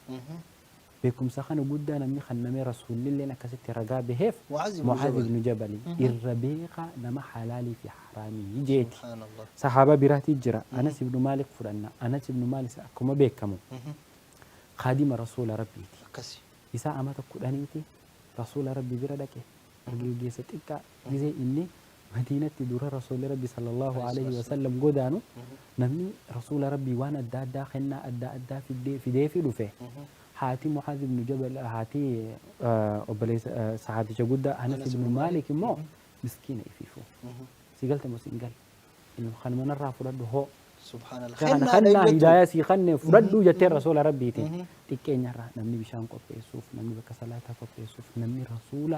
بكم سخن بودا نمي خنمي رسول الله نكست رجاء بهف معاذ بن جبل الربيقة نما حلالي في حرامي جيتي سبحان الله صحابة براتي جرا أنس بن مالك فرنا أنس بن مالك كما بيكمو خادم رسول ربي كسي إسا أما تقولانيتي رسول ربي بردك أرجو جيستك جزء إني مدينة دور رسول ربي صلى الله عليه وسلم قدانو نمي رسول ربي وانا أدى خنا أدى في دي في دفه هاتي معاذ بن جبل هاتي أبليس صحابي جودا أنس بن مالك مو مسكين يفيفو سيقلت مسنقل إنه خان من الرا فرد هو سبحان الله خنا هداية سي خن فرد جت رسول ربي تي تكين يرى نمني بشان قبي يسوف نمني بكسلات قبي يسوف نمني رسول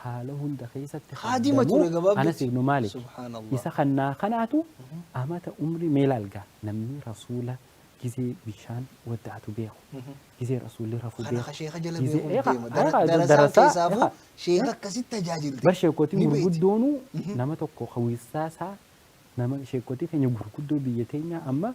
حالهم دخيسة خادمة رجباب أنس بن مالك سبحان الله إذا خناتو أمات عمري ميلالجا نمني رسول كذي بشان ودعتو بيهو كذي رسول الله رفو بيهو خنا شيخ جل بيهو درسان كيسافو شيخ كسيت تجاجل برشيكوتي مرقدونو نما تكو خويساسا نما شيكوتي فين يغرقدو بيتينيا أما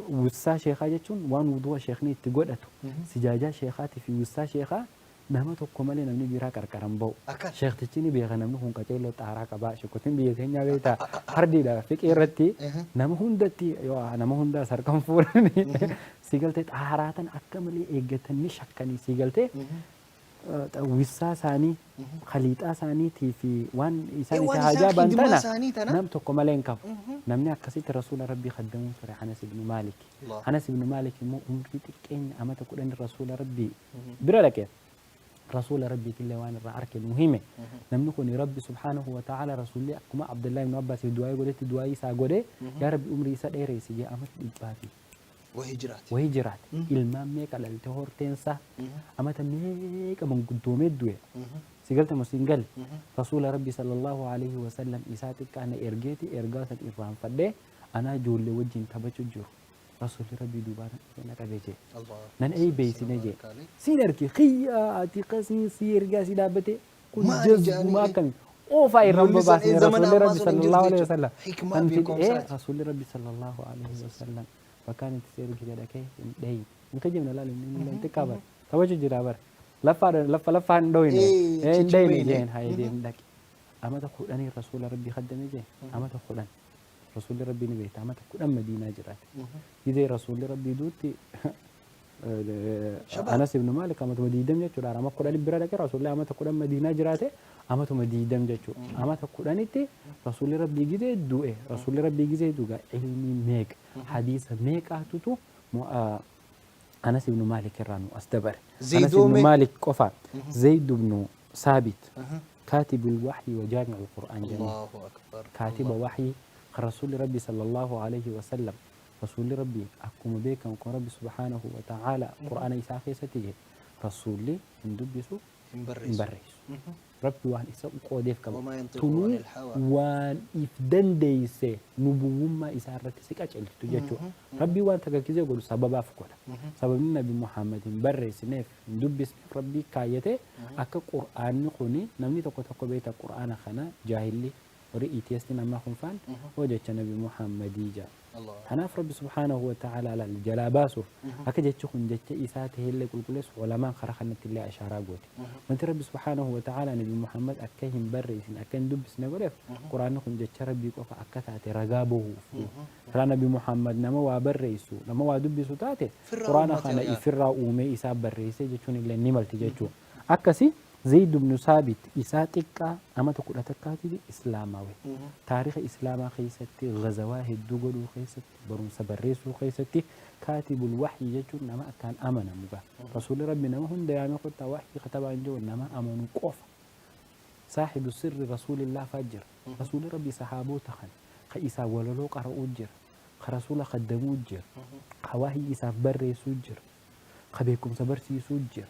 وسا شيخا جتون وان وضوء شيخني تقودتو سجاجا شيخاتي في وسا شيخا نما تكو مالي نمني بيرا كركرمبو شيخ تجيني بيغا نمني هون كتيلو تارا كبا شيكوتين بيتينيا بيتا هردي دا فيك إيرتي نما هندتي يو نما هندا سركم فورني سيغلتي تاراتن أكملي إيجتني شكني سيغلتي وسا ساني خليطا ساني تي في وان إساني تهاجا بانتانا نم تكو مالين كم نمني أكسيت رسول ربي خدمون سوري أنس بن مالك أنس بن مالك مو أمري تكين أما تقول أن رسول ربي برالك رسول ربي كل وان الرعرك المهمة نمنكني ربي سبحانه وتعالى رسول الله كما عبد الله بن عباس دعاء قولت دعاء ساقوله يا رب أمري سديري سجى أمس إجباتي وهجرات المام ميك على التهور تنسى أما تميك من قدوم الدوية سجلت مسنجل رسول ربي صلى الله عليه وسلم إساتك كان إرجيتي إرجاسة إرفان فده أنا جول وجه تبجو جو رسول ربي دوبارة أنا كبيجي نن أي بيسي نجي سينركي خياتي قسي سيرجاسي دابتي كل جزء ما كان أو فاير رب باسي رسول ربي صلى الله عليه وسلم رسول ربي صلى الله عليه وسلم فكانت تسير كذا كي داي ممكن جمنا لا لين تكابر توجه جرابر لفا ندوين داي جين هاي دي مدك أما تقول أني رسول ربي خدمي جين أما تقول أن رسول ربي نبيت أما تقول أن مدينة جرات إذا رسول ربي دوتي أنس بن مالك أما تمديدم جتشو أما تقول أني برادك رسول الله أما تقول أن مدينة جراته أما تمديدم جتشو أما تقول أني تي رسول ربي جزء دوء رسول ربي جزء دوغا علمي ميك حديث ميك أهتوتو أنس بن مالك الرانو أستبر أنس بن مالك قفا زيد بن ثابت كاتب الوحي وجامع القرآن جميع الله أكبر كاتب وحي رسول ربي صلى الله عليه وسلم رسول ربي أقوم بك ربي سبحانه وتعالى قرآن إساخي ستيه رسولي اندبسو مبرس rabbi waan isa qoodeef qaba وما ينطق عن tunuu الهوى waan if dandeeyse nubuwummaa isaa irratti si qacelchitu jechuudha rabbii waan tagakkisee godhu sababaaf godha sababni nabi muhammad hin barreessineef hin dubbisneef rabbii kaayyate akka qur'aanni kuni namni tokko beeta qur'aana kana jaahilli horii itiesti nama kunfaan hoo jecha nabi muhammadii jaa الله kanaaf rabbi subhaanahu wa ta'ala laal jalaa baasuuf akka jechi kun jecha isaa tahillee qulqulleessu ulamaan karaa kanatti illee ashaaraa goote wanti rabbi subhaanahu wa ta'ala nabi muhammad akka hin barreessin akka hin dubbisne godheef quraanni kun jecha rabbii qofa akka taate ragaa bahuuf karaa nabi muhammad nama waa barreessu nama waa dubbisu taate quraana kana ifirraa uumee isaa barreessee jechuun illee ni malti jechuudha akkasi زيد بن ثابت إساتك أما تقول أتكاتي إسلاماوي تاريخ إسلاما خيستي غزواه الدول خيستي برون سبريس خيستي كاتب الوحي يجون نما كان أمنا مبا رسول ربنا ما هم ديامي قلت وحي كتب عن جو نما أمنوا قوف صاحب السر رسول الله فجر رسول ربي صحابه تخن خيسا ولولو قرأ أجر خرسول خدمو أجر خواهي إسا بريس أجر خبيكم سبرسي سجر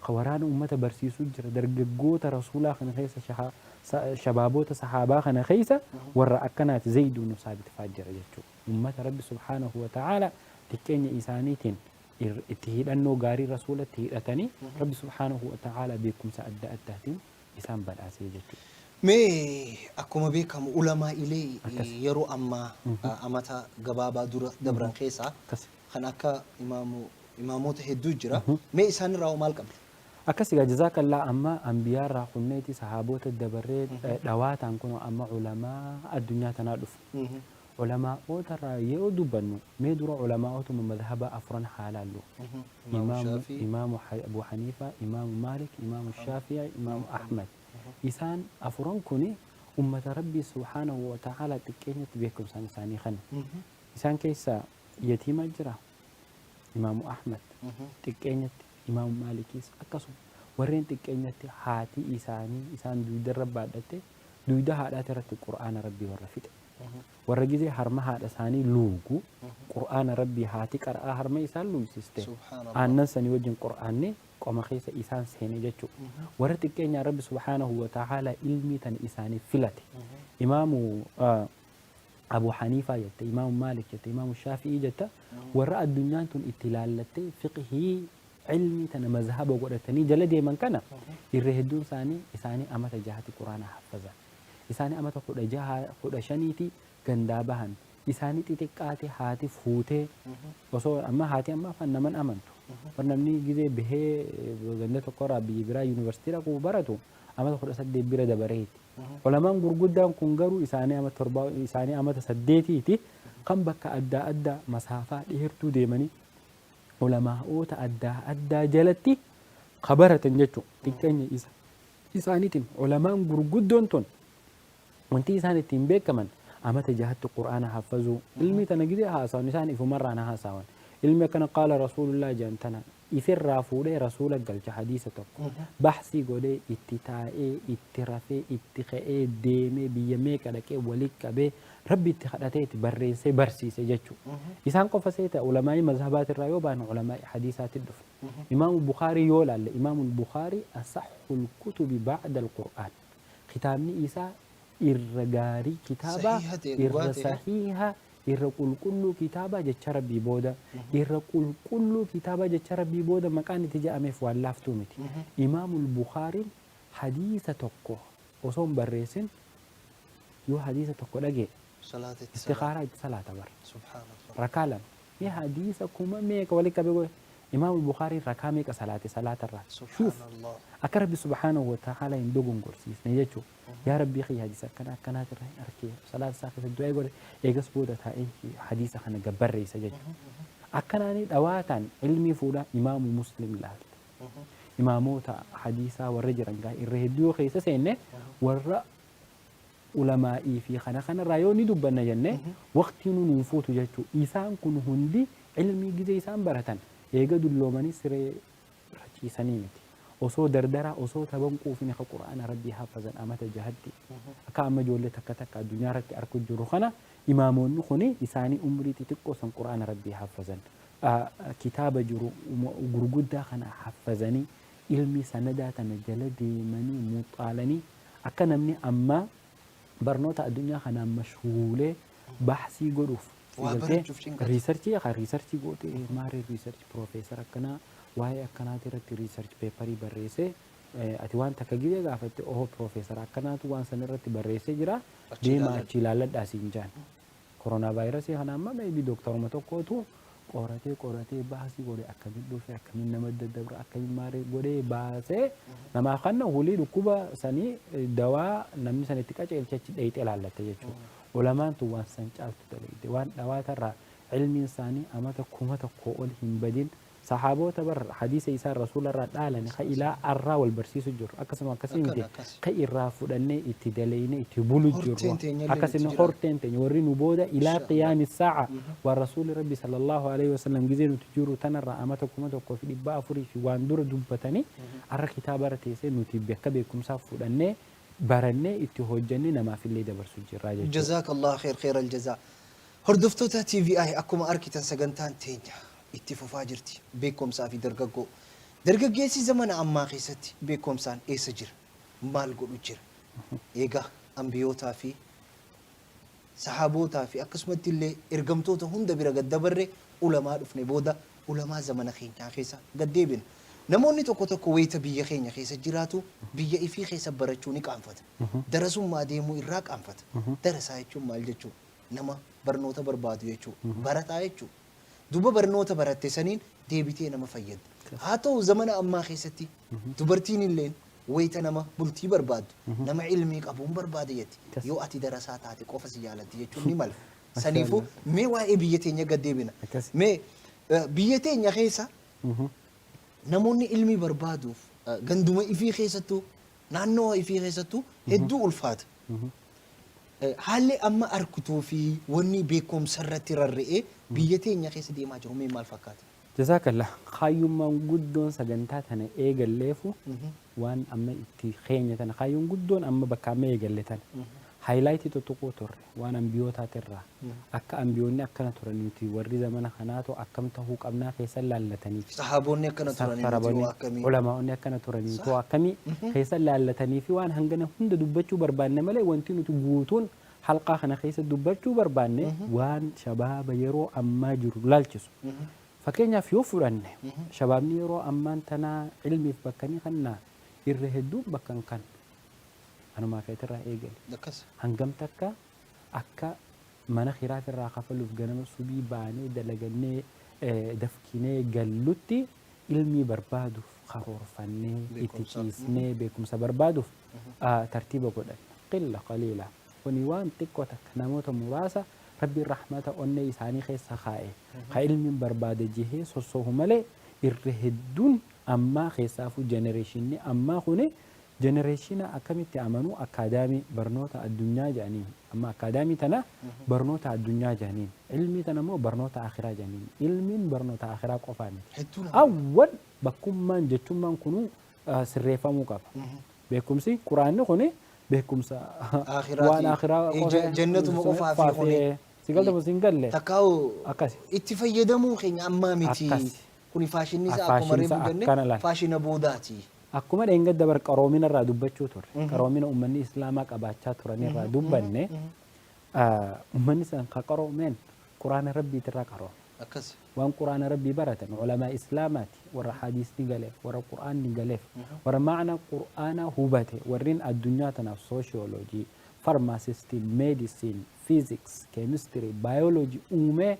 خواران أمة برسي سجر درجوت رسولا خنا خيسة شبابوت صحابة خنا خيسة ورأكنات زيد بن ثابت فجر جتو أمة رب سبحانه وتعالى تكين إنسانيتين اتهيد أنه قاري رسول اتهيدتني رب سبحانه وتعالى بكم سأدى التهتين إنسان بالعاسي جتو مي أكما بكم علماء إلي يرو أمتا قبابا دبران خيسة خناكا إماموت هدو جرا مي إسان راو مال قبل أكسي جزاك الله أما أنبياء راقنيتي صحابوت الدبرين دوات أنكونوا أما علماء الدنيا تنادف علماء أوتر يودو بنو ميدرو علماء أوتم مذهب أفران حالالو إمام أبو حنيفة إمام مالك إمام الشافعي إمام أحمد إسان أفران كوني أمة ربي سبحانه وتعالى تكينت بيكم ساني خن إسان كيسا يتيم أجرا إمام أحمد تكينت إمام مالكيس أكسو ورين تكينت هاتي إسان دويدا ربادته دويدا هذا ترى القرآن ربي ورفيت ورجزي هرمها هذا ثاني لوجو قرآن ربي هاتي كرا هرم إسان لوجسته أنا سنوجن قرآني قام خيس إسان سهني جتشو ورتكين يا رب سبحانه وتعالى علمي تن إساني فلتي إمام أبو حنيفة يت إمام مالك يت إمام الشافعي جت ورأى الدنيا تن اتلالتي فقهي علمي تن مذهب وقرتني جلدي من كان الرهدون ثاني إساني أمة جهة القرآن حفظا إساني أمة قد شنيتي جندابهن إساني تتكاتي هاتي فوتي وصو أما هاتي أما فنمن أمنتو فنمني جزء به جندة القرى بيبرا يونيفرسيتي ركو براتو أمة قد أسد بيرا دبريت علماء غرغدان كونغارو إساني أمة تربا إساني أمة سديتي تي كم بك أدى مسافة ديرتو ديماني علماء أوتا أدى جلتي خبرة جتو تكني إساني تين علماء غرغدون تون وانتي إساني تين بيك كمان أما تجاهدت القرآن حفظوا علمي تنجدي هاسا نساني في مرة أنا هاساوان علمي كان قال رسول الله جانتنا إثر رافولي رسولك قال حديثة بحثي قولي اتتائي اترافي اتخائي ديمي بيمي كدكي وليك بي ربي اتخادتي برسي برسيسي جاتشو إسان قفسيتا علماء مذهبات الرأيوبان علماء حديثات الدفن إمام البخاري يولا إمام البخاري أصح الكتب بعد القرآن ختامني إسا إرغاري كتابة صحيحة إرقل كل كتابة جتشرب بودا إرقل كل كتابة جتشرب بودا مكان تجا أمف واللافتو متي إمام البخاري حديثة تقو وصوم بريسين يو حديثة تقو لجي استخارة صلاة بر سبحان الله ركالا يا حديثة كما ميك ولك بيقول إمام البخاري ركامك صلاة الرات شوف أكرب سبحانه وتعالى يندوغن قرسيس نيجو يا ربي خي حديثة كانت الرهي أركي صلاة ساخة الدعاء يقول إيقس بودة هاي حديثة خانا قبر ريسة جيجو أكناني دواتان علمي فولا إمام مسلم لال إماموتا حديثة ورجل رنقا الرهدو خيسة سينة ورّا علمائي في خانا رايوني دبنا جنة وقت ننفوت جيجو إيسان كن هندي علمي جزي إيسان برهتان إيقادو اللوماني سري رجي سنيمتي وصو دردرة وصو تبنقو في نخ القرآن ربي حافظا أمات جهدي أكا أما جولة تكتك الدنيا رتي أركو الجروخنا إمامون نخوني إساني أمري تتكو سن قرآن ربي حافظا كتاب جرو غرغود داخنا حفظني ilmi sanadaa tana jala deemanii muuxaalanii akka namni amma barnoota addunyaa kanaan mashhuulee baxsii godhuuf riisarchii goote maaree riisarchii piroofeesar akkanaa waa'ee akkanaati irratti riisarchi peeparii barreessee ati waan takka gidee gaafatte ohoo piroofeesar akkanaatu waan san irratti barreessee jira deemaa achi ilaalladhaa siin jaan koronaa vaayirasii kana amma maybii dooktaruma tokkootu qoratee baasii godhe akkamiin dhufe akkamiin nama daddabra akkamiin maaree godhee baasee namaaf kanna hulii dhukkuba sanii dawaa namni sanitti qaceelche achi dheeyxee ilaallatte jechuudha. Ulamaan tun waan san caaltu dalagde waan dhawaatarraa ilmiin isaanii amata 1,000 ol hin badin sahaabota bar hadiisa isaa rasuularraa dhaalani ka ilaa arraa wal barsiisu jiru akkasuma akkasii miti ka irraa fudhannee itti daleeyne itti bulu jiru akkasuma horteen teenya warri nu booda ilaa qiyaami saaca waan rasuuli rabbi sallallahu alaihi wasallam gizee nuti jiru tanarraa amata 1,400 fi waan dura dubbatanii arra kitaaba irra teessee nuti bakka beekumsaaf fudhannee barannee itti hojjannee namaaf illee dabarsu jirra jechuudha. Jazakallahu khair al-jazaa. Hordoftoota TVI akkuma arkitan sagantaan teenya itti fufaa jirti beekumsaa fi dargaggoo. Dargaggeessi zamana ammaa keessatti beekumsaan eessa jira? Maal godhu jira? Egaa ambiyootaa fi sahaabootaa fi akkasumatti illee ergamtoota hunda bira gaddabarre ulamaa dhufne booda ulamaa zamana keenyaa keessa gaddeebina. Namoonni tokko wayita biyya keenya keessa jiraatu biyya ifii keessa barachuu ni qaanfata. Darasummaa deemuu irraa qaanfata. Darasaa jechuun maal jechuudha? Nama barnoota barbaadu jechuudha. Barataa jechuudha. Duba barnoota baratte saniin deebitee nama fayyada. Haa ta'u zamana ammaa keessatti dubartiin illeen wayita nama bultii barbaaddu nama ilmii qabuun barbaade jetti. Yoo ati darasaa taate qofa si jaalatti jechuun ni mala. Saniifuu mee waa'ee biyya teenya gaddeebina. Mee biyya teenya keessa namoonni ilmii barbaaduuf ganduma ifii keessattuu naannoo ifii keessattuu hedduu ulfaata. Haalli amma arkutuu fi wanni beekumsa irratti rarra'ee biyya teenya keessa deemaa jiru mee maal fakkaata? Jazakallah kaayyummaan guddoon sagantaa tana eegalleefu waan amma itti keenya tana kaayyuun guddoon amma bakka amma eegalle tana haayilaayitii tokko turre waan ambiyootaatiirraa akka ambiyoonni akkana turaniiti warri zamana kanaatu akkam tahuu qabnaa keessa laallatanii sahaabonni akkana turaniiti akkamii ulamaa'onni akkana turaniiti akkamii keessa laallatanii fi waan hangana hunda dubbachuu barbaanne malee wanti nuti guutuun halqaa kana keessa dubbachuu barbaanne waan shabaaba yeroo ammaa jiru laalchisu. Fakkeenyaaf yoo fudhanne shabaabni yeroo ammaan tanaa ilmiif bakkanii kannaa irra hedduun bakkan kan anumaa feetirraa eegale hangam takka akka mana khiraat irraa kafaluuf ganama subii baanee dalagannee dafkinee gallutti ilmii barbaaduuf karoorfannee itti ciisnee beekumsa barbaaduuf tartiiba godhan qilla qaliila kuni waan xiqqoo takka namoota muraasa rabbiin rahmata onnee isaanii keessa kaa'e ka ilmiin barbaade jihee sossoohu malee irra hedduun ammaa keessaafuu jenereeshinni ammaa kuni jenereeshina akkamitti amanuu akkaadaamii barnoota addunyaa jedhaniin amma akkaadaamii tana barnoota addunyaa jedhaniin ilmii tana immoo barnoota akhiraa jedhaniin ilmiin barnoota akhiraa qofaa miti awwal bakkummaan jechummaan kunuu sirreeffamuu qaba beekumsi quraanni kuni beekumsa waan akhiraa jannatuma qofaa fi kuni sigalta musingalle takkaa'u itti fayyadamuu keenya ammaa miti kuni faashinni isaa akkuma reefu jenne faashina boodaati. Akkuma dheengadda bar qaroomina irraa dubbachuu turre qaroomina uummanni islaamaa qabaachaa turan irraa dubbanne uummanni san ka qaroomeen quraana rabbiitirraa qaroome waan quraana rabbii baratan ulamaa islaamaati warra hadiisni galeef warra quraanni galeef warra maana quraana hubate warrin addunyaa tanaaf sooshiyooloojii farmaasistiin meedisiin fiiziks keemistirii baayoloojii uumee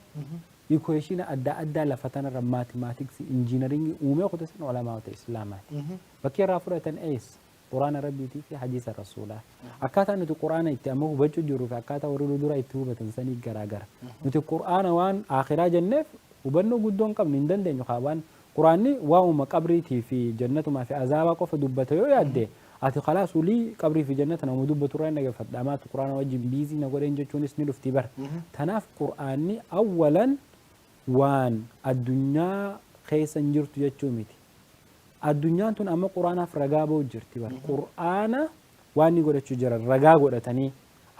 equation adda addaa lafa tanarra mathematics engineering uumee qotasan ulamaa'ota islaamaati bakki irraa fudhatan ees quraana rabbiitii fi hadiisa rasuulaa akkaataa nuti quraana itti amma hubachuu jirru fi akkaataa warri dura itti hubatan sanii garaagara nuti quraana waan akhiraa jenneef hubannoo guddoo hin qabnu hin dandeenyu waan quraanni waa'uma qabriitii fi jannatumaa fi azaabaa qofa dubbata yoo yaadde ati khalaas ulii qabrii fi jannata nama dubbatu irraa dhaggeeffadhaamaatu quraana wajjin biizii na godheen jechuunis ni dhufti bar tanaaf quraanni awwalan waan addunyaa keessa hin jirtu jechuu miti addunyaan tun amma quraanaaf ragaa ba'u jirti bar quraana waan ni godhachuu jiran ragaa godhatanii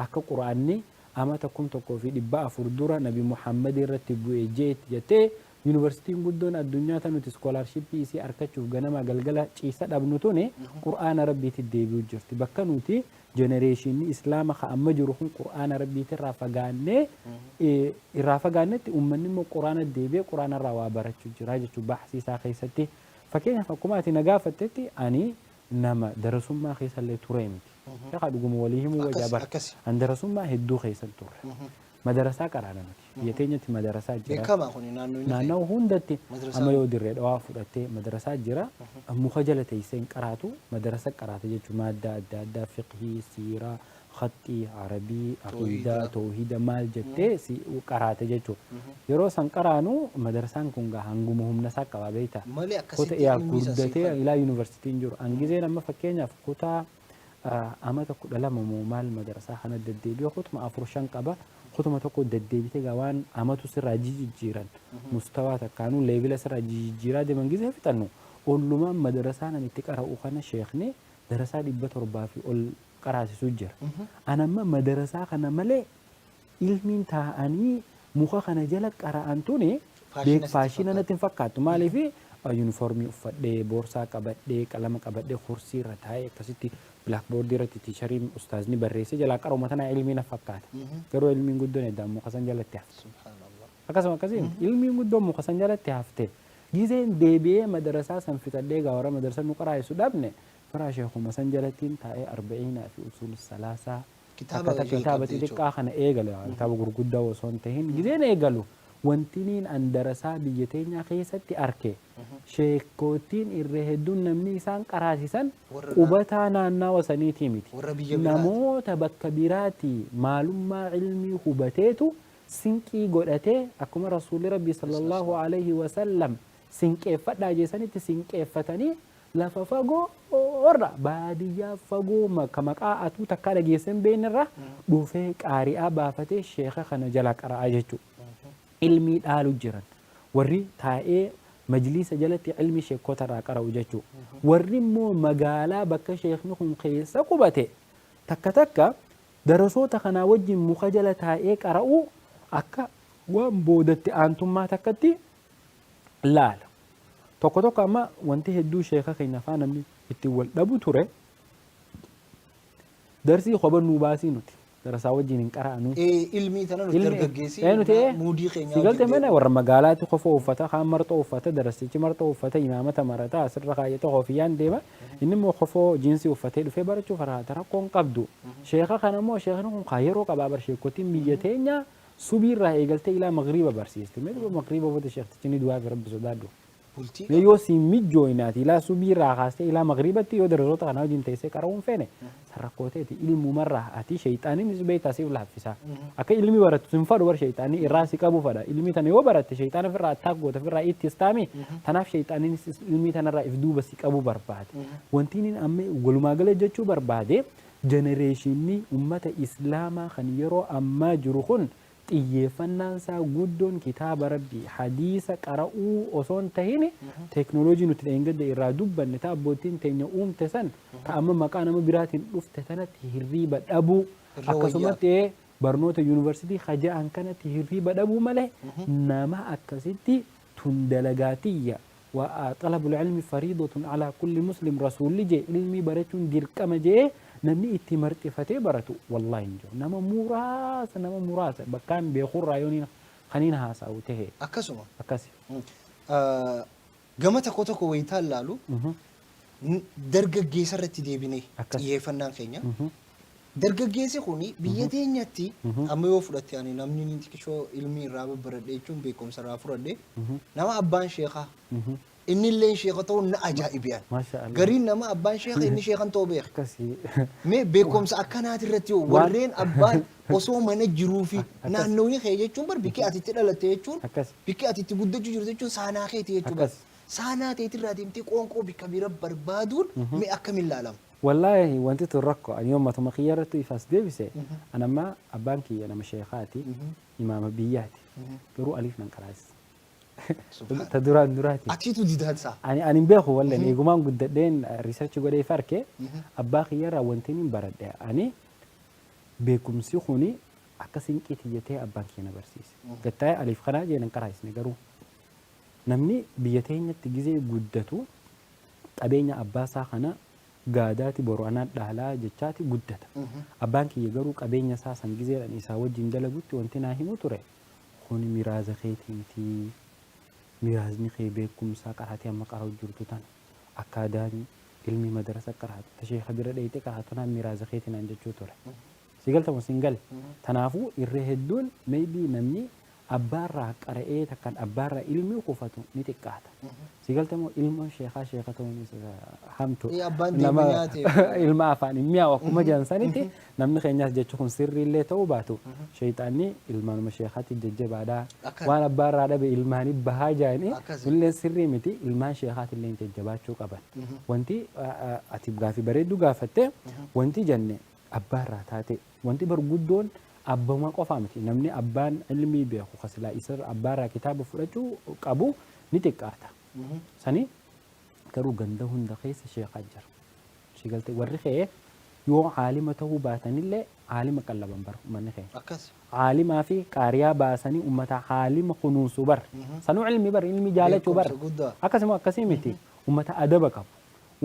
akka quraanni amata 1,400 dura nabi Muhammad irratti bu'ee jeetti jettee yuunivarsiitiin guddoon addunyaa tanuti iskoolaarshippii isii argachuuf ganama galgala ciisa dhabnu tuni qur'aana rabbiitti deebi'uu jirti. Bakka nuti jenereeshinii islaama amma jiru kun qur'aana rabbiitti irraa fagaannetti uummanni immoo qur'aana deebi'ee qur'aana irraa waa barachuu jira jechuudha baxsiisaa keessatti. Fakkeenyaaf akkuma ati na gaafattetti ani nama darasummaa keessallee ture miti. Yaa dhuguma walii himuu wajaa bara. An darasummaa hedduu keessan turre. Madarasaa qaraana nuti. Biyya teenyatti madarasaa jira. Beekamaa kun naannoo hundatti amma yoo dirree dhawaa fudhattee madarasaa jira. Muka jala teessee qaraatu madarasa qaraata jechuun madda adda addaa fiqhii, siiraa, khaxii, arabii, aqiidaa, tawhiida maal jettee qaraate jechuudha. Yeroo san qaraanu madarasaan kun hanguma humna isaa qaba beektaa. Kutaa yaa guddatee ilaa yuunivarsiitiin jiru. Hangizeen amma fakkeenyaaf kutaa amata 12 moo maal madarasaa kana deddeebi'ee kutuma 4-5 qaba. Kutuma tokko deddeebitee waan amatu sirraa jijjiiran mustawaa takkaanuu leebila sirraa jijjiiraa deeman gizee fixannu ollumaan madarasaa nan itti qara'u kana sheekni darasaa 700 fi ol qaraasisuu jira. Anamma madarasaa kana malee ilmiin taa'anii muka kana jala qara'an tuni faashina natti hin fakkaattu. Maaliif yuunifoormii uffadhee boorsaa qabadhee qalama qabadhee kursii irra taa'ee akkasitti blackboard irratti tiichariin ustaazni barreessee jalaa qara'uma tana ilmiin na fakkaata. Garuu ilmiin guddoon edda muka san jalatti hafte. Akkasuma akkasiin ilmiin guddoon muka san jalatti hafte. Gizeen deebi'ee madarasaa san fixadhee gaawara madarasa nu qaraa'isu dhabne firaa sheekuma san jalattiin taa'ee 40 fi usul salaasaa kitaaba xixiqqaa kana eegalu kitaaba gurguddaa osoo hin tahin gizeen eegalu. Wantiniin an darasaa biyya teenyaa keessatti arke sheekootiin irree hedduun namni isaan qaraasisan qubataa naannawa saniitii miti. Namoota bakka biraatii maalummaa ilmii hubateetu sinqii godhatee akkuma rasuulli rabbii sallallahu alaihi wasallam sinqeeffadhaa jeesanitti sinqeeffatanii lafa fagoo orra baadiyyaa fagoo maqaa atuu takkaa dhageessan beenirra dhufee qaari'aa baafatee sheeka kana jala qara'aa jechuudha. Ilmii dhaalu jiran warri taa'ee majlisa jalatti ilmi sheekota irraa qara'u jechuudha. Warri immoo magaalaa bakka sheekni kun keessa qubate takka takka darasoota kanaa wajjin muka jala taa'ee qara'u akka waan boodatti aantummaa takkatti laala. Tokko tokko amma wanti hedduu sheeka keenya afaan namni ittiin wal dhabu ture darsii kophaa nuu baasii nuti. Darasaa wajjin hin qara'anu. Ilmii tana nuti dargaggeessi muudii keenya. Sigalte mana warra magaalaatti kofoo uffata kaan marxoo uffata darasichi marxoo uffata imaamata marataa asirra kaayata kofiyyaan deema inni immoo kofoo jiinsii uffatee dhufee barachuuf har'aata rakkoon qabdu. Sheeka kana immoo sheekni kun yeroo qabaa bar sheekotiin biyya teenya subiirraa eegaltee ilaa magriiba barsiiste. Mee magriiba wata sheektichi ni du'aa fi rabbi sodaadhu. Yoo si mijjooyinaati ilaa subiirraa kaastee ilaa magriibatti yoo darasoota kana wajjin teessee qara'uun feene sarrakkooteeti ilmumarraa ati sheeyxaaniin beektaa siif laaffisaa. Akka ilmi barattu sin fadhu bar sheeyxaanii irraa si qabu fadha. Ilmi tana yoo baratte sheeyxaana ofirraa attaak goota ofirraa itti istaami. Tanaaf sheeyxaaniin ilmi tanarraa if duuba si qabu barbaade. Wanti inni amma walumaa gala jechuu barbaade jenereeshinii ummata islaamaa kan yeroo ammaa jiru kun xiyyeeffannaan isaa guddoon kitaaba rabbii hadiisa qara'uu osoo hin tahin teeknooloojii nuti dheengadde irraa dubbanne ta'a abbootiin teenya uumte san ta'a amma maqaa nama biraatiin dhufte tanatti hirriiba dhabuu akkasumatti barnoota yuunivarsiitii haja'an kanatti hirriiba dhabuu malee nama akkasitti tun dalagaatiyya وطلب العلم فريضة على كل مسلم رسول جي علمي براتون ديرقم جي نمني اتمرت فتي براتو والله انجو نما مراس بكان بيخور رايونين خنين هاسا وته اكسما اكسي غمتا كوتو ويتال لالو درغغي سرتي ديبيني يفنان كينيا درغغيسي خوني بيتينياتي اما يو فدت يعني نمني نتكشو علمي راب برديچون بكم سرا فرده نما ابان شيخا إني اللي شيخ تو نأجائبيان ما شاء الله قرين نما أبان شيخ إني شيخ أنتو بيخ كسي مي بيكم سأكنات الرتيو ورين أبان وصو من الجروفي نانوني خيجي چون بيكي أتي تلالتي چون بيكي أتي تبود جرده چون سانا خيتي چون سانا تيتي راديمتي قونقو بكبيرة بربادون مي أكمل العالم والله وانت تركو اليوم ما تمخيرت يفاس ديبسي أنا ما أبانكي أنا مشايخاتي إمام بياتي يرو أليف من كراس تدراتي أكيد جداد صح أنا بيخو ولا نيجومان قددين ريسيرش قدي فركة أباخي يرى وانتين برد أنا بيكم سيخوني أكاسين كتيجتي أبانكي نبرسيس قتاي أليف خناجي نكراس نجرو namni biyya teenyatti gizee guddatu qabeenya abbaa isaa kana gaadaati boru anaa dhaalaa jechaati guddata. Abbaan kiyya garuu qabeenya isaa san gizeedhaan isaa wajjin dalagutti wanti naa himu ture kun miraaza keetiimti miraazni kee beekumsaa qaraatee amma qara'u jirtu tan akkaadaamii ilmi madarasa qaraatu tasheeka bira dheeyte qaraatu naan miraaza keetinaan jechuu ture. Sigaltamu singal tanaafuu irree hedduun maybii namni abbaarraa qara'ee takkan abbaarraa ilmi kufatu ni xiqqaata. Sigaltamu ilma sheekaa sheeka ta'uun hamtu nama ilma afaan mi'aawu akkuma jaansanitti namni keenyaas jechuun kun sirriillee ta'uu baatu sheeyxaanni ilmaanuma sheekaatti jajjabaadhaa waan abbaarraa dhabe ilmaanii bahaa jaanii illee sirrii miti ilmaan sheekaatti illee jajjabaachuu qaban. Wanti ati gaafii bareedduu gaafatte wanti jenne abbaarraa taate wanti barguddoon abbuma qofa miti namni abbaan ilmii beeku kasilaa isa abbaarraa kitaaba fudhachuu qabu ni xiqqaata. Sani garuu ganda hunda keessa sheekaa jira. Shigalte warri kee yoo caalima ta'uu baatanillee caalima qallaban bar manni kee. Caalimaa fi qaariyaa baasanii ummata caalima kunuunsu bar. Sanuu ilmi bar ilmi jaalachuu bar. Akkasuma akkasii miti ummata adaba qabu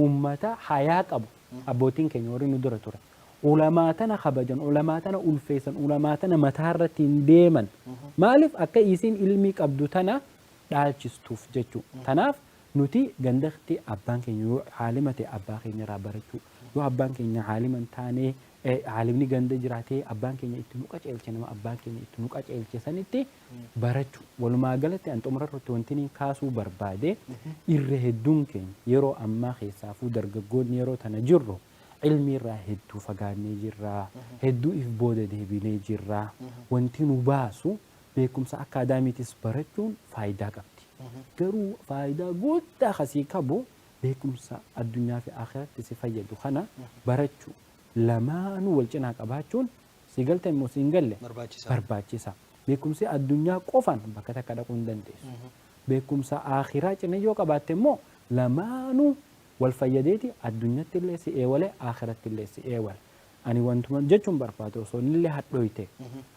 ummata hayaa qabu abbootiin keenya warri nu dura ture. Ulamaatana kabajan ulamaatana ulfeessan ulamaatana mataarratti hin deeman maaliif akka isiin ilmii qabdu tana dhaalchistuuf jechuu. Tanaaf nuti gandatti abbaan keenya yoo caalima ta'e abbaa keenya irraa barachuu yoo abbaan keenya caalima hin taane caalimni ganda jiraatee abbaan keenya itti nu qaceelche nama abbaan keenya itti nu qaceelche sanitti barachuu. Walumaa galatti an xumurarratti wanti ni kaasuu barbaade irra hedduun keenya yeroo ammaa keessaafuu dargaggoonni yeroo tana jirru ilmi irraa hedduu fagaannee jirraa hedduu if booda deebinee jirraa wanti nu baasu beekumsa akkaadaamiitis barachuun faayidaa qabdi. Garuu faayidaa guddaa kasii qabu beekumsa addunyaa fi akhiratti si fayyadu kana barachuu lamaanuu wal cinaa qabaachuun si galte immoo si hin galle barbaachisa. Beekumsi addunyaa qofaan bakka takka dhaquu hin dandeessu. Beekumsa akhiraa cina yoo qabaatte immoo lamaanuu wal fayyadeeti addunyatti illee si eewale akhiratti illee si eewale. Ani wantuma jechuun barbaadu osoo nillee hadhooyte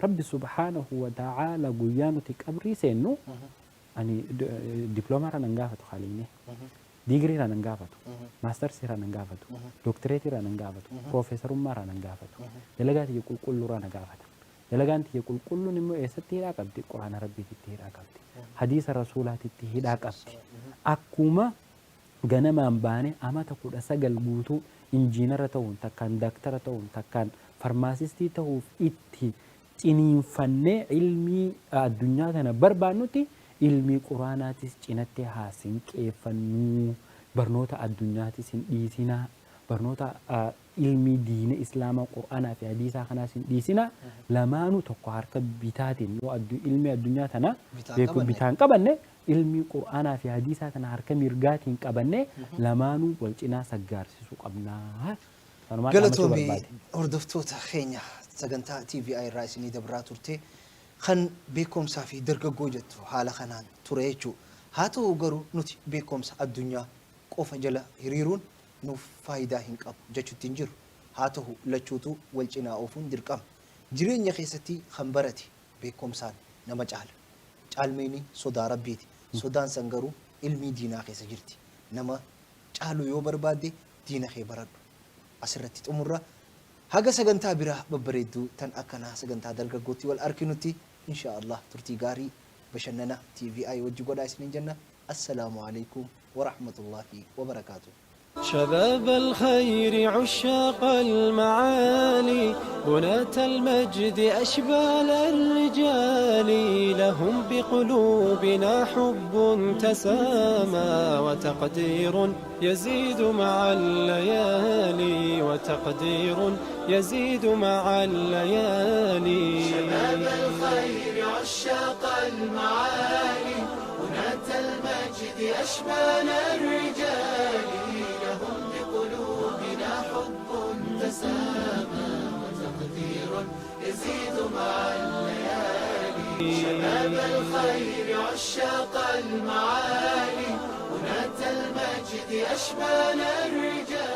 rabbi subhaanahu wa ta'ala guyyaa nuti qabrii seennu ani diploomaa nan gaafatu khaliine digirii nan gaafatu maastersi nan gaafatu doktoreetii nan gaafatu profeesarummaa nan gaafatu dalagaati qulqulluu nan gaafata. Dalagaan tiyya qulqulluun immoo eessatti hidhaa qabdi quraana rabbiitti hidhaa qabdi hadiisa rasuulaatitti hidhaa qabdi. Akkuma ganamaan baane amata 19 guutuu injiinara ta'uun takkaan daaktara ta'uun takkaan farmaasistii ta'uuf itti ciniinfannee ilmii addunyaa kana barbaannutti ilmii quraanaatis cinatti haa sinqeeffannuu barnoota addunyaatis hin dhiisinaa barnoota ilmii diina islaamaa quraanaa fi hadiisaa kanaas hin dhiisinaa lamaanuu tokko harka bitaatiin yoo ilmi addunyaa tana beeku bitaan qabanne ilmi quraanaa fi hadiisaa tana harka mirgaatiin qabanne lamaanuu wal cinaa saggaarsiisuu qabnaa. Galatoomii hordoftoota keenya sagantaa TVI irraa isinii dabraa turte kan beekumsaa fi dargaggoo jettu haala kanaan ture jechuu. Haa ta'u garuu nuti beekumsa addunyaa qofa jala hiriiruun nuuf faayidaa hin qabu jechuutti hin jiru. Haa ta'u lachuutu wal cinaa oofuun dirqama. Jireenya keessatti kan barate beekumsaan nama caala. Caalmeeni sodaa rabbiiti. Sodaan san garuu ilmii diinaa keessa jirti. Nama caalu yoo barbaadde diina kee baradhu. Asirratti xumurra haga sagantaa biraa babbareedduu tan akkanaa sagantaa dargaggootti wal arkinutti inshaallah turtii gaarii bashannana TVI wajji godhaa isiniin jenna. Assalaamu alaikum wa rahmatullahi wa barakaatuh. شباب الخير عشاق المعالي بناة المجد أشبال الرجال لهم بقلوبنا حب تسامى وتقدير يزيد مع الليالي وتقدير يزيد مع الليالي. شباب الخير عشاق المعالي بناة المجد أشبال الرجال لهم بقلوبنا حب تسامى وتقدير يزيد مع الليالي. شباب الخير عشاق المعالي بناة المجد أشبال الرجال